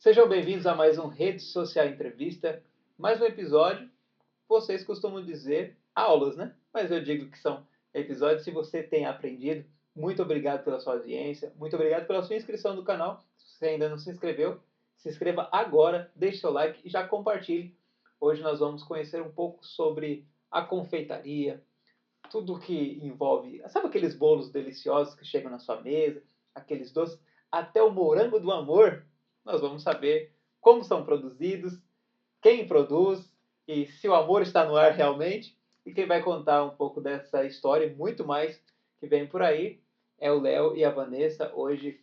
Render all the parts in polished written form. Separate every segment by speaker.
Speaker 1: Sejam bem-vindos a mais um Rede Social Entrevista, mais um episódio. Vocês costumam dizer aulas, né? Mas eu digo que são episódios. Se você tem aprendido, muito obrigado pela sua audiência, muito obrigado pela sua inscrição no canal. Se você ainda não se inscreveu, se inscreva agora, deixe seu like e já compartilhe. Hoje nós vamos conhecer um pouco sobre a confeitaria, tudo que envolve, sabe aqueles bolos deliciosos que chegam na sua mesa, aqueles doces, até o morango do amor. Nós vamos saber como são produzidos, quem produz e se o amor está no ar realmente. E quem vai contar um pouco dessa história e muito mais que vem por aí é o Léo e a Vanessa. Hoje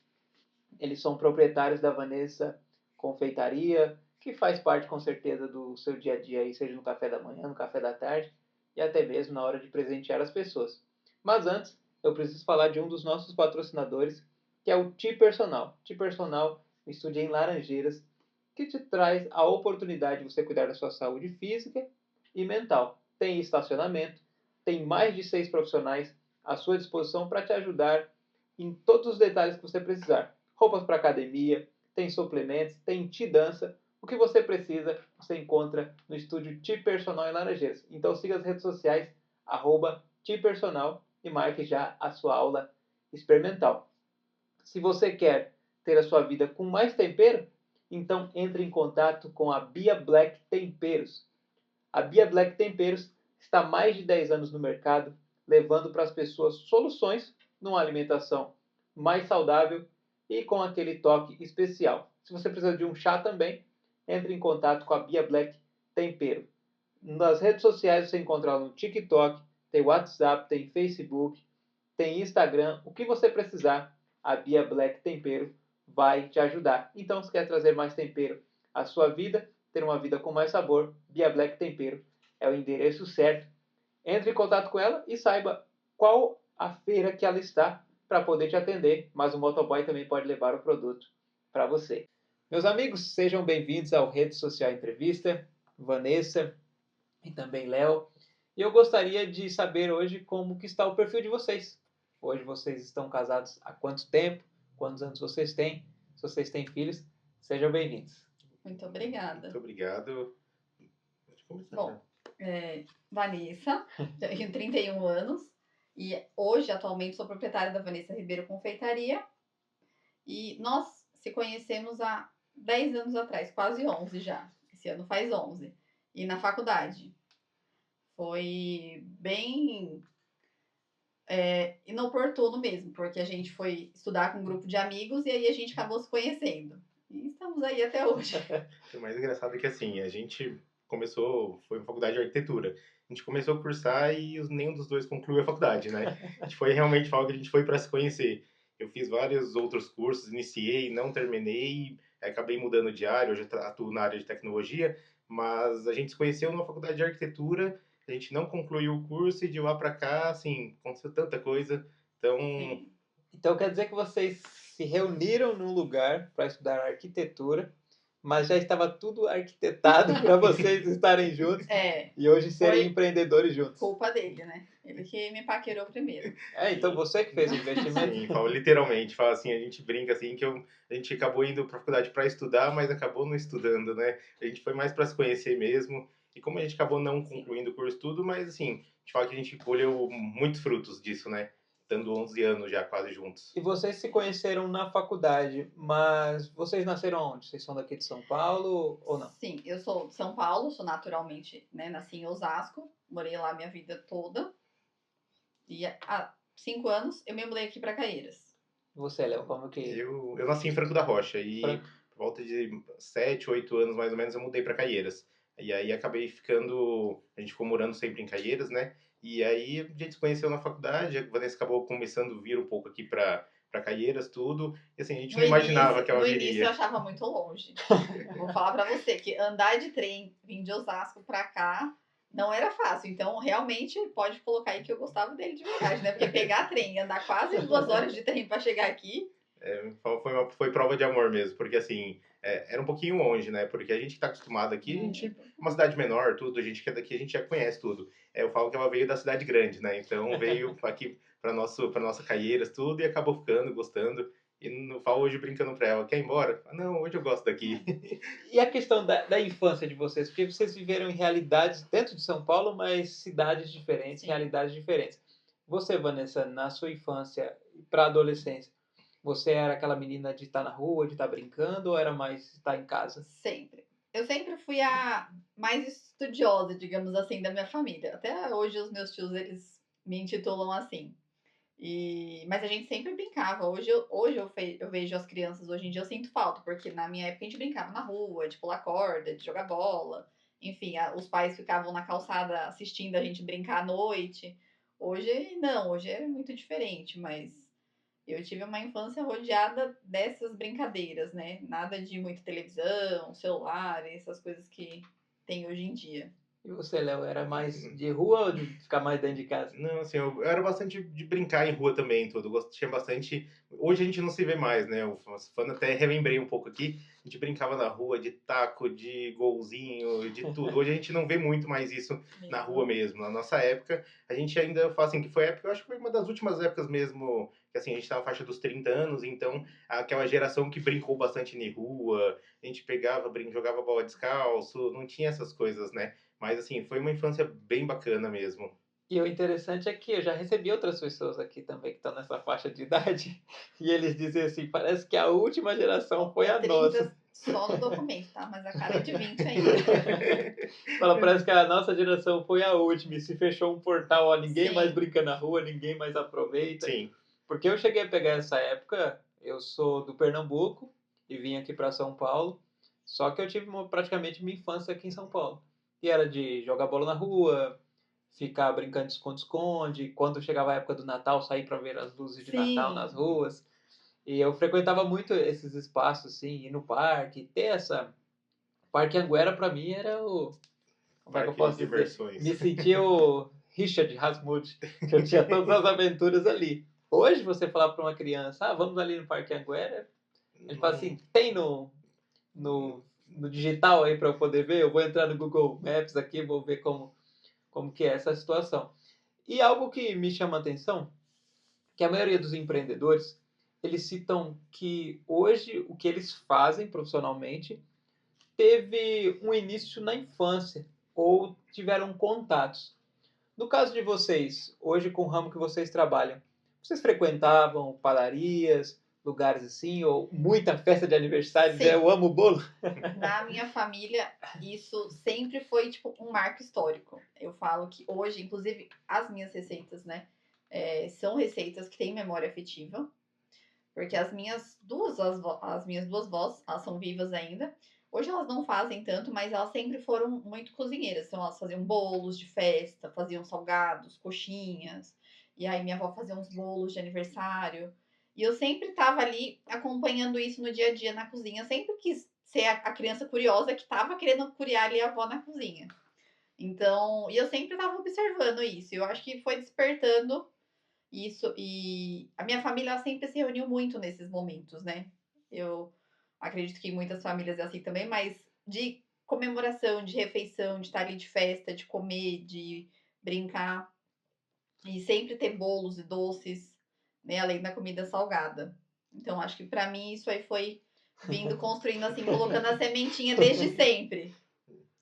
Speaker 1: eles são proprietários da Vanessa Confeitaria, que faz parte com certeza do seu dia a dia, aí, seja no café da manhã, no café da tarde e até mesmo na hora de presentear as pessoas. Mas antes, eu preciso falar de um dos nossos patrocinadores, que é o Ti Personal. Ti Personal, um estúdio em Laranjeiras, que te traz a oportunidade de você cuidar da sua saúde física e mental. Tem estacionamento, tem mais de 6 profissionais à sua disposição para te ajudar em todos os detalhes que você precisar. Roupas para academia, tem suplementos, tem Ti Dança. O que você precisa, você encontra no estúdio Ti Personal em Laranjeiras. Então siga as redes sociais, @tipersonal e marque já a sua aula experimental. Se você quer ter a sua vida com mais tempero, então entre em contato com a Bia Black Temperos. A Bia Black Temperos está há mais de 10 anos no mercado, levando para as pessoas soluções numa alimentação mais saudável e com aquele toque especial. Se você precisa de um chá também, entre em contato com a Bia Black Tempero. Nas redes sociais você encontra ela no TikTok, tem WhatsApp, tem Facebook, tem Instagram. O que você precisar, a Bia Black Tempero vai te ajudar. Então, se quer trazer mais tempero à sua vida, ter uma vida com mais sabor, Bia Black Tempero é o endereço certo. Entre em contato com ela e saiba qual a feira que ela está para poder te atender, mas o motoboy também pode levar o produto para você. Meus amigos, sejam bem-vindos ao Rede Social Entrevista, Vanessa e também Léo. E eu gostaria de saber hoje como que está o perfil de vocês. Hoje vocês estão casados há quanto tempo? Quantos anos vocês têm? Se vocês têm filhos, sejam bem-vindos.
Speaker 2: Muito obrigada.
Speaker 3: Muito obrigado. Pode começar.
Speaker 2: Bom, Vanessa, tenho 31 anos e hoje, atualmente, sou proprietária da Vanessa Ribeiro Confeitaria. E nós se conhecemos há 10 anos atrás, quase 11 já. Esse ano faz 11. E na faculdade. Foi bem inoportuno mesmo, porque a gente foi estudar com um grupo de amigos e aí a gente acabou se conhecendo. E estamos aí até hoje.
Speaker 3: O mais engraçado é que assim, a gente começou, foi uma faculdade de arquitetura. A gente começou a cursar e nenhum dos dois concluiu a faculdade, né? A gente foi realmente algo que a gente foi para se conhecer. Eu fiz vários outros cursos, iniciei, não terminei, acabei mudando de área, hoje eu atuo na área de tecnologia, mas a gente se conheceu numa faculdade de arquitetura, a gente não concluiu o curso e de lá para cá, assim, aconteceu tanta coisa. Então,
Speaker 2: Sim.
Speaker 1: Então quer dizer que vocês se reuniram num lugar para estudar arquitetura, mas já estava tudo arquitetado para vocês estarem juntos e hoje serem
Speaker 2: Foi
Speaker 1: empreendedores juntos.
Speaker 2: culpa dele, né? Ele que me paquerou primeiro.
Speaker 1: Então você que fez o investimento.
Speaker 3: sim, fala literalmente, fala assim, a gente brinca assim que a gente acabou indo para a faculdade para estudar, mas acabou não estudando, né? A gente foi mais para se conhecer mesmo. E como a gente acabou não concluindo o curso tudo, mas assim, a gente fala que a gente colheu muitos frutos disso, né? Dando 11 anos já quase juntos.
Speaker 1: E vocês se conheceram na faculdade, mas vocês nasceram onde? Vocês são daqui de São Paulo ou não?
Speaker 2: Sim, eu sou de São Paulo, sou naturalmente, né, nasci em Osasco, morei lá minha vida toda. E há 5 anos eu me mudei aqui para Caieiras.
Speaker 1: Você, Léo, como que...
Speaker 3: Eu nasci em Franco da Rocha e
Speaker 1: Franco.
Speaker 3: por volta de 7, 8 anos mais ou menos eu mudei para Caieiras. E aí acabei ficando, a gente ficou morando sempre em Caieiras, né? E aí a gente se conheceu na faculdade, a Vanessa acabou começando a vir um pouco aqui para Caieiras, tudo. E assim, a gente não imaginava que ela
Speaker 2: no
Speaker 3: viria.
Speaker 2: início eu achava muito longe. Vou falar para você que andar de trem, vim de Osasco para cá, não era fácil. Então, realmente, pode colocar aí que eu gostava dele de verdade, né? Porque pegar trem e andar quase 2 horas de trem para chegar aqui.
Speaker 3: Foi prova de amor mesmo, porque assim, era um pouquinho longe, né? Porque a gente que tá acostumado aqui, a gente, uma cidade menor, tudo, a gente que é daqui, a gente já conhece tudo. Eu falo que ela veio da cidade grande, né? Então veio aqui para nossa Caieiras, tudo, e acabou ficando, gostando. E não falo hoje brincando pra ela, quer ir embora? Não, hoje eu gosto daqui.
Speaker 1: E a questão da infância de vocês? Porque vocês viveram em realidades dentro de São Paulo, mas cidades diferentes,
Speaker 2: Sim.
Speaker 1: realidades diferentes. Você, Vanessa, na sua infância para adolescência, você era aquela menina de estar na rua, de estar brincando, ou era mais estar em casa?
Speaker 2: Sempre. Eu sempre fui a mais estudiosa, digamos assim, da minha família. Até hoje os meus tios, eles me intitulam assim. Mas a gente sempre brincava. Eu vejo as crianças, hoje em dia eu sinto falta, porque na minha época a gente brincava na rua, de pular corda, de jogar bola. Enfim, os pais ficavam na calçada assistindo a gente brincar à noite. Hoje não, hoje é muito diferente, mas eu tive uma infância rodeada dessas brincadeiras, né? Nada de muita televisão, celular, essas coisas que tem hoje em dia.
Speaker 1: E você, Léo, era mais de rua ou de ficar mais dentro de casa?
Speaker 3: Não, assim, eu era bastante de brincar em rua também, tudo. Tinha bastante. Hoje a gente não se vê mais, né? Eu falando até relembrei um pouco aqui. A gente brincava na rua de taco, de golzinho, de tudo. Hoje a gente não vê muito mais isso na rua mesmo. Na nossa época, a gente ainda fala assim que foi a época, eu acho que foi uma das últimas épocas mesmo, que assim, a gente tá na faixa dos 30 anos, então aquela geração que brincou bastante na rua, a gente pegava, jogava bola descalço, não tinha essas coisas, né? Mas assim, foi uma infância bem bacana mesmo.
Speaker 1: E o interessante é que eu já recebi outras pessoas aqui também que estão nessa faixa de idade e eles dizem assim, parece que a última geração foi a
Speaker 2: 30
Speaker 1: nossa.
Speaker 2: só no documento, tá? Mas a cara é de 20 ainda.
Speaker 1: Fala, parece que a nossa geração foi a última e se fechou um portal, ó, ninguém mais
Speaker 2: Sim.
Speaker 1: brinca na rua, ninguém mais aproveita.
Speaker 3: Sim.
Speaker 1: Porque eu cheguei a pegar essa época, eu sou do Pernambuco e vim aqui para São Paulo, só que eu tive praticamente minha infância aqui em São Paulo. E era de jogar bola na rua, ficar brincando de esconde-esconde, quando chegava a época do Natal, sair para ver as luzes de Natal
Speaker 2: Sim.
Speaker 1: nas ruas. E eu frequentava muito esses espaços, assim, ir no parque, ter essa... Parque Anguera, para mim, era o... Como é que eu
Speaker 3: Parque
Speaker 1: posso
Speaker 3: de
Speaker 1: dizer?
Speaker 3: diversões.
Speaker 1: Me sentia o Richard Rasmussen, que eu tinha todas as aventuras ali. Hoje, você falar para uma criança, vamos ali no Parque Anguera, ele fala assim, tem no digital aí para eu poder ver? Eu vou entrar no Google Maps aqui, vou ver como que é essa situação. E algo que me chama a atenção, que a maioria dos empreendedores, eles citam que hoje o que eles fazem profissionalmente teve um início na infância ou tiveram contatos. No caso de vocês, hoje com o ramo que vocês trabalham, vocês frequentavam padarias, lugares assim, ou muita festa de aniversário,
Speaker 2: Sim.
Speaker 1: eu amo bolo?
Speaker 2: Na minha família, isso sempre foi tipo um marco histórico. Eu falo que hoje, inclusive, as minhas receitas, né, são receitas que têm memória afetiva, porque as minhas duas vós, elas são vivas ainda. Hoje elas não fazem tanto, mas elas sempre foram muito cozinheiras. Então elas faziam bolos de festa, faziam salgados, coxinhas. E aí minha avó fazia uns bolos de aniversário. E eu sempre estava ali acompanhando isso no dia a dia na cozinha. Eu sempre quis ser a criança curiosa que estava querendo curiar ali a avó na cozinha. Então, e eu sempre estava observando isso. Eu acho que foi despertando isso. E a minha família ela sempre se reuniu muito nesses momentos, né? Eu acredito que muitas famílias é assim também, mas de comemoração, de refeição, de estar ali de festa, de comer, de brincar. E sempre ter bolos e doces, né? Além da comida salgada. Então, acho que pra mim isso aí foi vindo construindo assim, colocando a sementinha desde sempre.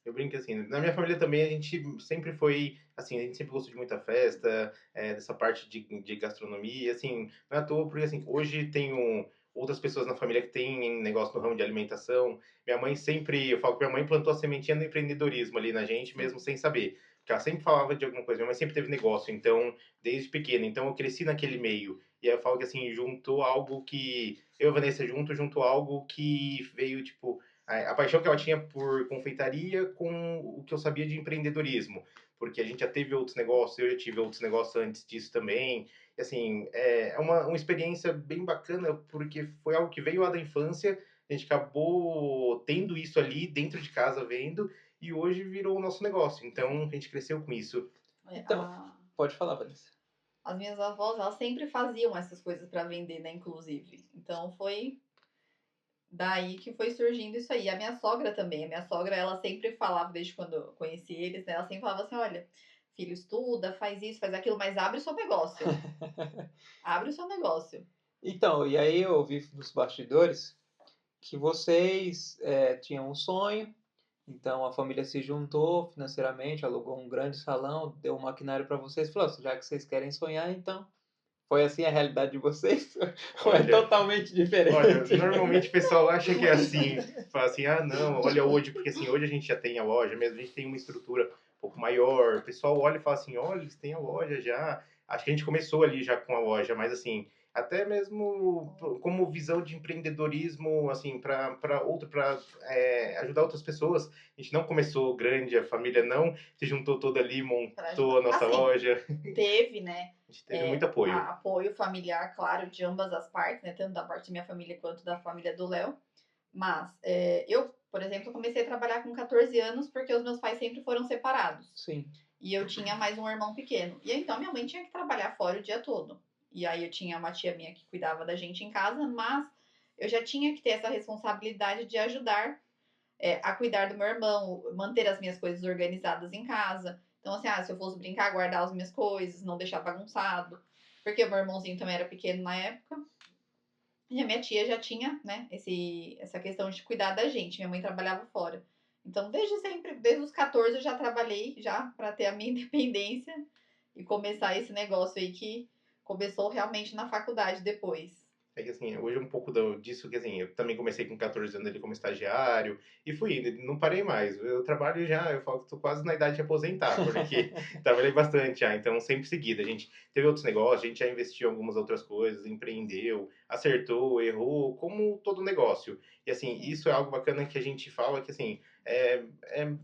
Speaker 3: Eu brinco assim, na minha família também a gente sempre foi, assim, a gente sempre gostou de muita festa, dessa parte de gastronomia, assim, não é à toa, porque assim, hoje tenho outras pessoas na família que têm negócio no ramo de alimentação. Minha mãe sempre, eu falo que minha mãe plantou a sementinha do empreendedorismo ali na gente, mesmo sem saber. Porque ela sempre falava de alguma coisa, minha mãe sempre teve negócio, então, desde pequena, então eu cresci naquele meio. E aí eu falo que assim, juntou algo que, eu e a Vanessa juntou algo que veio, tipo, a paixão que ela tinha por confeitaria com o que eu sabia de empreendedorismo, porque a gente já teve outros negócios, eu já tive outros negócios antes disso também. E, assim, é uma experiência bem bacana, porque foi algo que veio lá da infância, a gente acabou tendo isso ali dentro de casa vendo, e hoje virou o nosso negócio. Então, a gente cresceu com isso.
Speaker 1: Então, pode falar, Vanessa.
Speaker 2: As minhas avós, elas sempre faziam essas coisas para vender, né, inclusive. Então foi daí que foi surgindo isso aí. A minha sogra também. A minha sogra, ela sempre falava, desde quando eu conheci eles, né? Ela sempre falava assim: olha, filho, estuda, faz isso, faz aquilo, mas abre o seu negócio. Abre o seu negócio.
Speaker 1: Então, e aí eu ouvi nos bastidores que vocês tinham um sonho, então a família se juntou financeiramente, alugou um grande salão, deu um maquinário para vocês, falou, já que vocês querem sonhar, então foi assim a realidade de vocês? Ou é
Speaker 3: Olha,
Speaker 1: totalmente
Speaker 3: olha,
Speaker 1: diferente?
Speaker 3: normalmente o pessoal acha que é
Speaker 2: Muito.
Speaker 3: assim, fala assim, ah, não, olha hoje, porque assim, hoje a gente já tem a loja mesmo, a gente tem uma estrutura um pouco maior, o pessoal olha e fala assim, olha, eles têm a loja já, acho que a gente começou ali já com a loja, mas assim, até mesmo como visão de empreendedorismo, assim, para ajudar outras pessoas, a gente não começou grande, a família não se juntou toda ali,
Speaker 2: Pra
Speaker 3: montou
Speaker 2: ajudar.
Speaker 3: a nossa
Speaker 2: Assim,
Speaker 3: loja,
Speaker 2: teve, né,
Speaker 3: a gente teve muito apoio.
Speaker 2: apoio familiar, claro, de ambas as partes, né, tanto da parte da minha família quanto da família do Léo. Mas eu, por exemplo, comecei a trabalhar com 14 anos porque os meus pais sempre foram separados.
Speaker 1: Sim.
Speaker 2: E eu tinha mais um irmão pequeno. E aí, então minha mãe tinha que trabalhar fora o dia todo. E aí eu tinha uma tia minha que cuidava da gente em casa, mas eu já tinha que ter essa responsabilidade de ajudar a cuidar do meu irmão, manter as minhas coisas organizadas em casa. Então, assim, se eu fosse brincar, guardar as minhas coisas, não deixar bagunçado. Porque o meu irmãozinho também era pequeno na época. E a minha tia já tinha, né, essa questão de cuidar da gente. Minha mãe trabalhava fora. Então, desde sempre, desde os 14 eu já trabalhei já para ter a minha independência e começar esse negócio aí que começou realmente na faculdade depois.
Speaker 3: É que assim, hoje é um pouco disso que assim, eu também comecei com 14 anos ali como estagiário e fui indo, não parei mais. Eu trabalho já, eu falo que tô quase na idade de aposentar, porque trabalhei bastante já, então sempre seguida. A gente teve outros negócios, a gente já investiu em algumas outras coisas, empreendeu, acertou, errou, como todo negócio. E assim,
Speaker 2: Sim.
Speaker 3: isso é algo bacana que a gente fala que assim,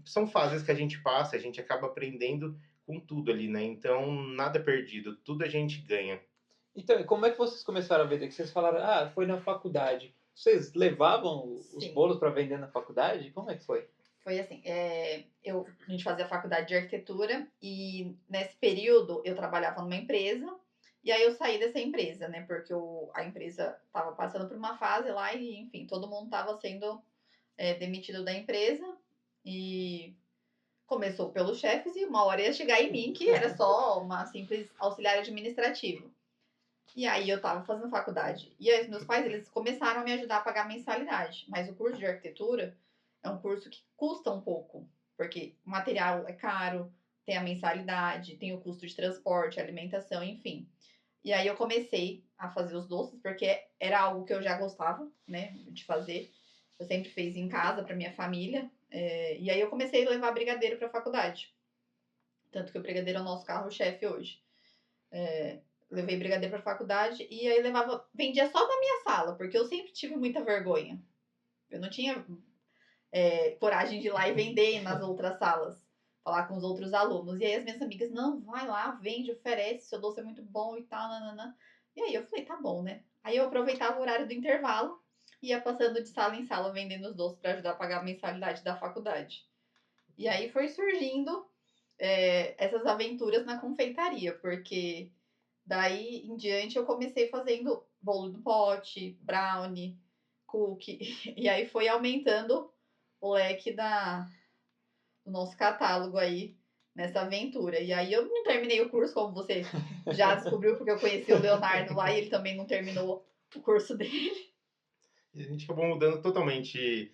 Speaker 3: são fases que a gente passa, a gente acaba aprendendo com tudo ali, né? Então, nada é perdido, tudo a gente ganha.
Speaker 1: Então, e como é que vocês começaram a vender? Que vocês falaram, foi na faculdade. Vocês levavam os
Speaker 2: Sim.
Speaker 1: bolos para vender na faculdade? Como é que foi?
Speaker 2: Foi assim, a gente fazia faculdade de arquitetura e nesse período eu trabalhava numa empresa e aí eu saí dessa empresa, né? Porque a empresa estava passando por uma fase lá e, enfim, todo mundo estava sendo demitido da empresa e começou pelos chefes e uma hora ia chegar em mim, que era só uma simples auxiliar administrativo. E aí eu tava fazendo faculdade. E aí meus pais, eles começaram a me ajudar a pagar mensalidade. Mas o curso de arquitetura é um curso que custa um pouco. Porque o material é caro, tem a mensalidade, tem o custo de transporte, alimentação, enfim. E aí eu comecei a fazer os doces, porque era algo que eu já gostava, né, de fazer. Eu sempre fiz em casa para minha família. E aí eu comecei a levar brigadeiro para a faculdade. Tanto que o brigadeiro é o nosso carro-chefe hoje. Levei brigadeiro pra faculdade e aí vendia só na minha sala, porque eu sempre tive muita vergonha. Eu não tinha coragem de ir lá e vender nas outras salas, falar com os outros alunos. E aí as minhas amigas, não, vai lá, vende, oferece, seu doce é muito bom e tal, nananã. E aí eu falei, tá bom, né? Aí eu aproveitava o horário do intervalo e ia passando de sala em sala vendendo os doces para ajudar a pagar a mensalidade da faculdade. E aí foi surgindo essas aventuras na confeitaria, porque daí em diante eu comecei fazendo bolo do pote, brownie, cookie, e aí foi aumentando o leque do nosso catálogo aí nessa aventura. E aí eu não terminei o curso, como você já descobriu, porque eu conheci o Leonardo lá e ele também não terminou o curso dele.
Speaker 3: E a gente acabou mudando totalmente.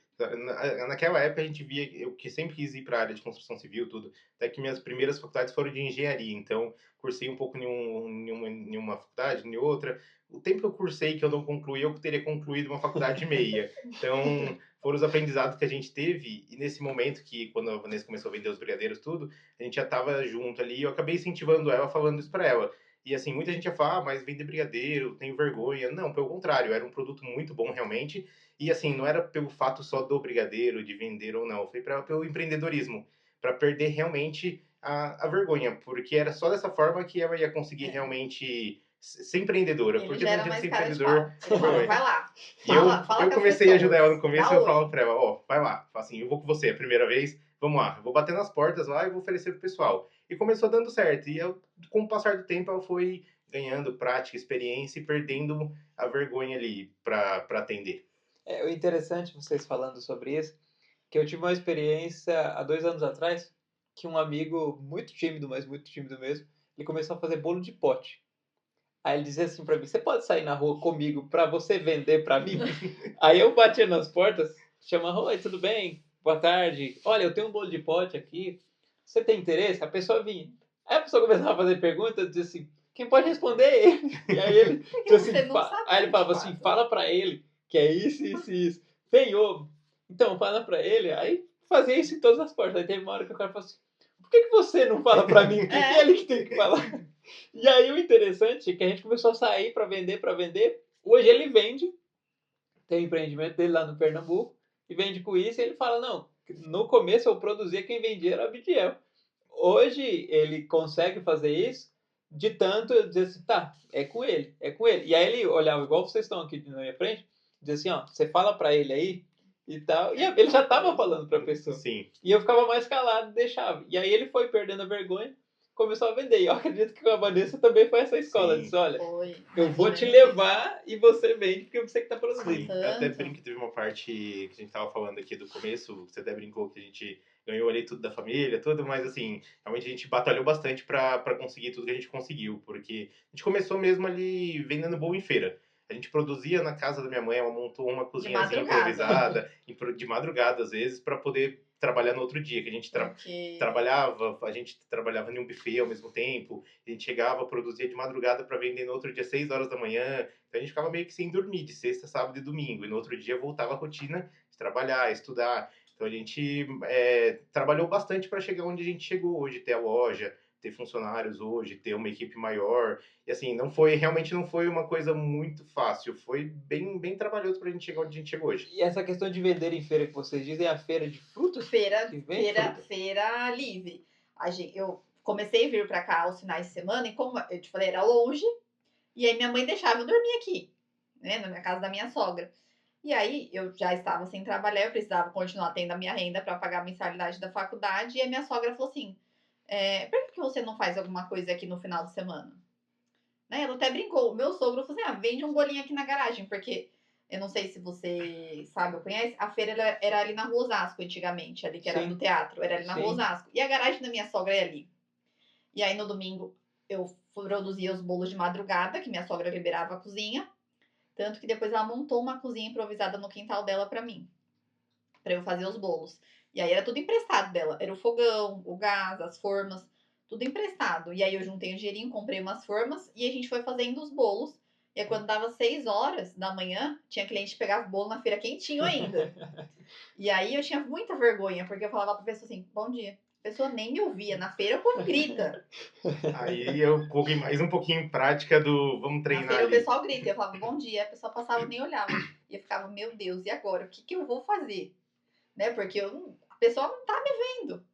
Speaker 3: Naquela época a gente via, eu que sempre quis ir para a área de construção civil, tudo. Até que minhas primeiras faculdades foram de engenharia, então cursei um pouco em uma faculdade, em outra. O tempo que eu cursei que eu não concluí, eu teria concluído uma faculdade e meia. Então foram os aprendizados que a gente teve, e nesse momento que, quando a Vanessa começou a vender os brigadeiros, tudo, a gente já estava junto ali, e eu acabei incentivando ela, falando isso para ela. E assim, muita gente ia falar, mas vender brigadeiro, tenho vergonha. Não, pelo contrário, era um produto muito bom realmente. E assim, não era pelo fato só do brigadeiro, de vender ou não, foi pelo empreendedorismo, para perder realmente a vergonha, porque era só dessa forma que ela ia conseguir
Speaker 2: É.
Speaker 3: realmente ser empreendedora,
Speaker 2: Ele
Speaker 3: porque
Speaker 2: já
Speaker 3: não
Speaker 2: era
Speaker 3: adianta
Speaker 2: mais
Speaker 3: ser
Speaker 2: cara de
Speaker 3: empreendedor.
Speaker 2: pau. Ele falava,
Speaker 3: Foi.
Speaker 2: vai lá,
Speaker 3: E eu,
Speaker 2: fala
Speaker 3: eu
Speaker 2: com as
Speaker 3: comecei a ajudar ela no
Speaker 2: pessoas,
Speaker 3: começo,
Speaker 2: dá
Speaker 3: eu
Speaker 2: oi.
Speaker 3: falava pra ela, ó, vai lá, assim, eu vou com você a primeira vez, vamos lá, eu vou bater nas portas lá e vou oferecer pro pessoal. E começou dando certo, e eu, com o passar do tempo, ela foi ganhando prática, experiência e perdendo a vergonha ali para atender.
Speaker 1: O interessante vocês falando sobre isso, que eu tive uma experiência há 2 anos atrás, que um amigo muito tímido, mas muito tímido mesmo, ele começou a fazer bolo de pote. Aí ele dizia assim pra mim, você pode sair na rua comigo pra você vender pra mim? Aí eu batia nas portas, chamava, oi, tudo bem? Boa tarde. Olha, eu tenho um bolo de pote aqui. Você tem interesse? A pessoa vinha. Aí a pessoa começava a fazer perguntas, dizia assim, quem pode responder é ele. E aí ele
Speaker 2: Porque
Speaker 1: dizia assim,
Speaker 2: você não sabe,
Speaker 1: aí ele
Speaker 2: de
Speaker 1: falava assim,
Speaker 2: fato.
Speaker 1: fala pra ele que é isso, isso e isso. Tem ovo? Então fala pra ele. Aí fazia isso em todas as portas. Aí teve uma hora que o cara falou assim, por que você não fala pra mim? Que é ele que tem que falar. E aí o interessante é que a gente começou a sair pra vender, pra vender. Hoje ele vende, tem o empreendimento dele lá no Pernambuco, e vende com isso, e ele fala, não, no começo eu produzia, quem vendia era o Abdiel. Hoje ele consegue fazer isso, de tanto eu dizer assim, tá, é com ele, é com ele. E aí ele olhava, igual vocês estão aqui na minha frente, dizia assim, ó, você fala pra ele aí, e tal, e ele já tava falando pra pessoa.
Speaker 3: Sim.
Speaker 1: E eu ficava mais calado, deixava. E aí ele foi perdendo a vergonha, começou a vender. E eu acredito que a Vanessa também foi essa escola.
Speaker 3: Sim.
Speaker 1: Disse, olha,
Speaker 2: Foi.
Speaker 1: eu vou te
Speaker 2: Vanessa.
Speaker 1: levar e você vende, porque você que tá produzindo.
Speaker 3: Sim, eu até
Speaker 2: Tanto.
Speaker 3: brinco, teve uma parte que a gente tava falando aqui do começo, você até brincou que a gente ganhou ali tudo da família, tudo, mas assim, realmente a gente batalhou bastante pra conseguir tudo que a gente conseguiu, porque a gente começou mesmo ali vendendo bolo em feira. A gente produzia na casa da minha mãe, ela montou uma cozinhazinha
Speaker 2: madrugada.
Speaker 3: improvisada, de madrugada às vezes, para poder trabalhar no outro dia, que a gente
Speaker 2: Porque
Speaker 3: a gente trabalhava em um buffet ao mesmo tempo, a gente chegava, produzia de madrugada para vender no outro dia 6 horas da manhã, então a gente ficava meio que sem dormir, de sexta, sábado e domingo. E no outro dia voltava a rotina de trabalhar, estudar. Então a gente trabalhou bastante para chegar onde a gente chegou hoje, ter a loja, ter funcionários hoje, ter uma equipe maior. E assim, realmente não foi uma coisa muito fácil, foi bem, bem trabalhoso para a gente chegar onde a gente chegou hoje.
Speaker 1: E essa questão de vender em feira que vocês dizem é a feira de frutas?
Speaker 2: feira,
Speaker 1: Que vende fruta?
Speaker 2: feira livre. Eu comecei a vir pra cá aos finais de semana, e como eu te falei, era longe, e aí minha mãe deixava eu dormir aqui, né, na minha casa da minha sogra. E aí eu já estava sem trabalhar, eu precisava continuar tendo a minha renda para pagar a mensalidade da faculdade, e a minha sogra falou assim, por que você não faz alguma coisa aqui no final de semana? Né? Ela até brincou, o meu sogro falou assim, vende um bolinho aqui na garagem, porque eu não sei se você sabe ou conhece, a feira era ali na Rua Osasco antigamente, ali que era
Speaker 1: Sim.
Speaker 2: do teatro, era ali na Rua
Speaker 1: Sim.
Speaker 2: Osasco. E a garagem da minha sogra é ali. E aí no domingo eu produzia os bolos de madrugada, que minha sogra liberava a cozinha. Tanto que depois ela montou uma cozinha improvisada no quintal dela pra mim, pra eu fazer os bolos. E aí era tudo emprestado dela. Era o fogão, o gás, as formas, tudo emprestado. E aí eu juntei um dinheirinho, comprei umas formas e a gente foi fazendo os bolos. E aí quando dava 6 horas da manhã, tinha cliente que pegava o bolo na feira quentinho ainda. E aí eu tinha muita vergonha, porque eu falava pra pessoa assim, bom dia. A pessoa nem me ouvia. Na feira, pô, grita.
Speaker 3: Aí eu coloquei mais um pouquinho em prática do vamos
Speaker 2: Na
Speaker 3: treinar
Speaker 2: feira o
Speaker 3: ali.
Speaker 2: pessoal grita. Eu falava, bom dia. A pessoa passava e nem olhava. E eu ficava, meu Deus, e agora? O que, que eu vou fazer? Né? Porque a pessoa não tá me vendo.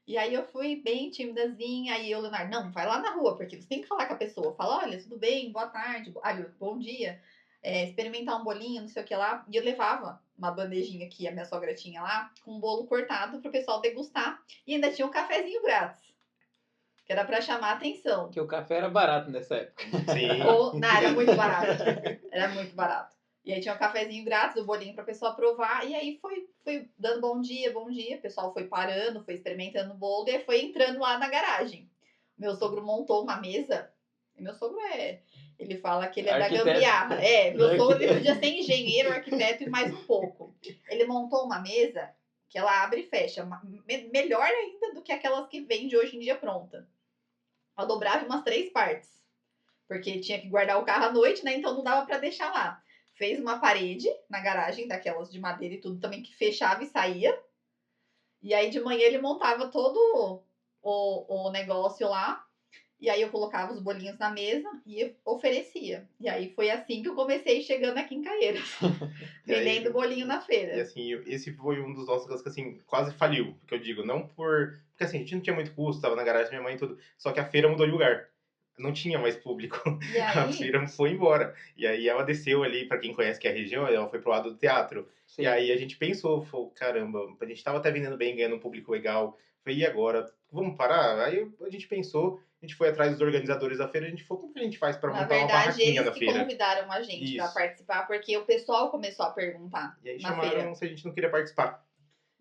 Speaker 2: E aí eu fui bem timidazinha. Aí o Leonardo, não, vai lá na rua, porque você tem que falar com a pessoa. Fala, olha, tudo bem, boa tarde, bom dia. Experimentar um bolinho, não sei o que lá. E eu levava uma bandejinha que a minha sogra tinha lá, com um bolo cortado pro pessoal degustar. E ainda tinha um cafezinho grátis. Que era pra chamar a atenção.
Speaker 1: Porque o café era barato nessa época.
Speaker 3: Sim.
Speaker 2: Não, era muito barato. Era muito barato. E aí tinha um cafezinho grátis, o bolinho pra pessoa provar. E aí foi dando bom dia, bom dia. O pessoal foi parando, foi experimentando o bolo. E aí foi entrando lá na garagem. Meu sogro montou uma mesa. E meu sogro ele fala que ele é
Speaker 1: Arquiteto.
Speaker 2: da gambiarra. Meu sogro ele
Speaker 1: Arquiteto.
Speaker 2: podia ser engenheiro, arquiteto e mais um pouco. Ele montou uma mesa que ela abre e fecha. Melhor ainda do que aquelas que vende hoje em dia pronta. Ela dobrava em umas 3 partes. Porque tinha que guardar o carro à noite, né? Então não dava pra deixar lá. Fez uma parede na garagem, daquelas de madeira e tudo também, que fechava e saía. E aí de manhã ele montava todo o negócio lá. E aí eu colocava os bolinhos na mesa e oferecia. E aí foi assim que eu comecei chegando aqui em Caieiras. Vendendo bolinho na
Speaker 3: E
Speaker 2: feira.
Speaker 3: assim, esse foi um dos nossos que assim, quase faliu, que eu digo, não por... Porque assim, a gente não tinha muito custo, tava na garagem da minha mãe e tudo, só que a feira mudou de lugar. Não tinha mais público.
Speaker 2: E
Speaker 3: A
Speaker 2: aí,
Speaker 3: feira foi embora. E aí ela desceu ali, pra quem conhece que é a região, ela foi pro lado do teatro.
Speaker 1: Sim.
Speaker 3: E aí a gente pensou, falou, caramba, a gente tava até vendendo bem, ganhando um público legal. Falei, e agora? Vamos parar? Aí a gente pensou, a gente foi atrás dos organizadores da feira, a gente falou, como que a gente faz pra
Speaker 2: na
Speaker 3: montar uma
Speaker 2: verdade,
Speaker 3: barraquinha
Speaker 2: eles
Speaker 3: na
Speaker 2: que
Speaker 3: feira?
Speaker 2: convidaram a gente pra
Speaker 3: Isso.
Speaker 2: participar, porque o pessoal começou a perguntar
Speaker 3: E aí
Speaker 2: na
Speaker 3: chamaram
Speaker 2: feira.
Speaker 3: se a gente não queria participar.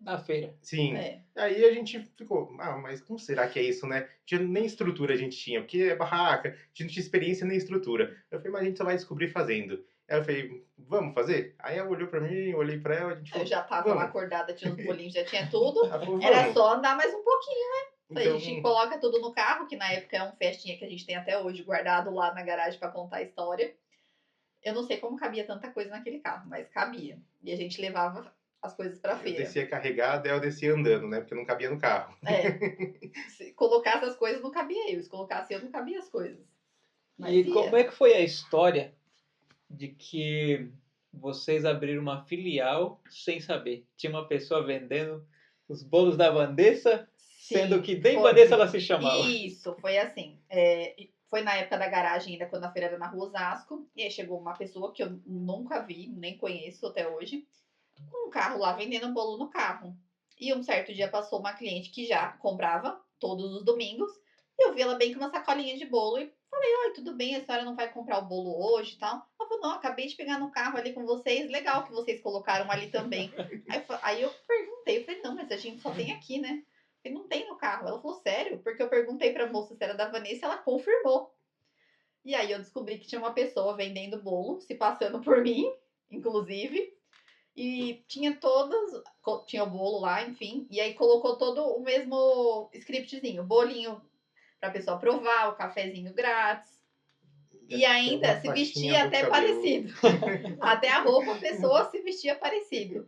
Speaker 1: Na feira.
Speaker 3: Sim.
Speaker 2: É.
Speaker 3: Aí a gente ficou, mas como será que é isso, né? Nem estrutura a gente tinha, porque é barraca, a gente não tinha experiência nem estrutura. Eu falei, mas a gente só vai descobrir fazendo. Aí eu falei, vamos fazer? Aí ela olhou pra mim, eu olhei pra ela, a gente
Speaker 2: Eu
Speaker 3: falou,
Speaker 2: já tava lá
Speaker 3: vamos.
Speaker 2: acordada, tinha os bolinhos, já tinha tudo.
Speaker 3: Ela falou,
Speaker 2: Era
Speaker 3: vamos.
Speaker 2: só andar mais um pouquinho, né? Aí
Speaker 3: Então,
Speaker 2: a gente coloca tudo no carro, que na época é um festinha que a gente tem até hoje guardado lá na garagem pra contar a história. Eu não sei como cabia tanta coisa naquele carro, mas cabia. E a gente levava as coisas pra
Speaker 3: eu
Speaker 2: feira.
Speaker 3: descia carregado, ela descia andando, né? Porque não cabia no carro.
Speaker 2: Se colocasse as coisas, não cabia eu. Se colocasse eu, não cabia as coisas. Mas
Speaker 1: E como
Speaker 2: ia.
Speaker 1: é que foi a história de que vocês abriram uma filial sem saber? Tinha uma pessoa vendendo os bolos da Vanessa, sendo
Speaker 2: Sim,
Speaker 1: que nem
Speaker 2: foi.
Speaker 1: Vanessa ela se chamava.
Speaker 2: Isso, foi assim. Foi na época da garagem ainda, quando a feira era na rua Osasco. E aí chegou uma pessoa que eu nunca vi, nem conheço até hoje, com um carro lá vendendo bolo no carro. E um certo dia passou uma cliente que já comprava todos os domingos. E eu vi ela bem com uma sacolinha de bolo e falei, oi, tudo bem, a senhora não vai comprar o bolo hoje e tal? Ela falou, não, acabei de pegar no carro ali com vocês, legal que vocês colocaram ali também. Aí eu perguntei, eu falei, não, mas a gente só tem aqui, né? Eu falei, não tem no carro. Ela falou, sério? Porque eu perguntei pra moça se era da Vanessa e ela confirmou. E aí eu descobri que tinha uma pessoa vendendo bolo, se passando por mim, inclusive. E tinha tinha o bolo lá, enfim. E aí colocou todo o mesmo scriptzinho. Bolinho pra pessoa provar, o cafezinho grátis. E ainda se vestia até parecido. Até a roupa a pessoa se vestia parecido.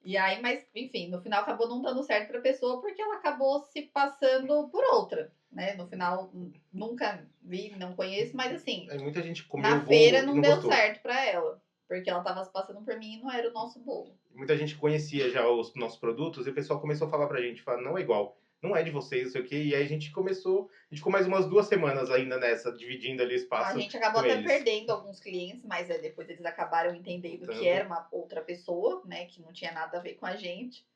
Speaker 2: E aí, mas, enfim, no final acabou não dando certo pra pessoa porque ela acabou se passando por outra, né? No final, nunca vi, não conheço, mas assim,
Speaker 3: Aí muita gente comeu
Speaker 2: na
Speaker 3: o
Speaker 2: feira
Speaker 3: bolo e
Speaker 2: não
Speaker 3: não
Speaker 2: deu
Speaker 3: gostou.
Speaker 2: certo pra ela. Porque ela tava se passando por mim e não era o nosso bolo.
Speaker 3: Muita gente conhecia já os nossos produtos e o pessoal começou a falar pra gente, falar, não é igual, não é de vocês, não sei o quê. E aí a gente ficou mais umas 2 semanas ainda nessa, dividindo ali o
Speaker 2: A
Speaker 3: espaço
Speaker 2: gente acabou
Speaker 3: com
Speaker 2: até
Speaker 3: eles.
Speaker 2: perdendo alguns clientes, mas depois eles acabaram entendendo que era uma outra pessoa, né? Que não tinha nada a ver com a gente.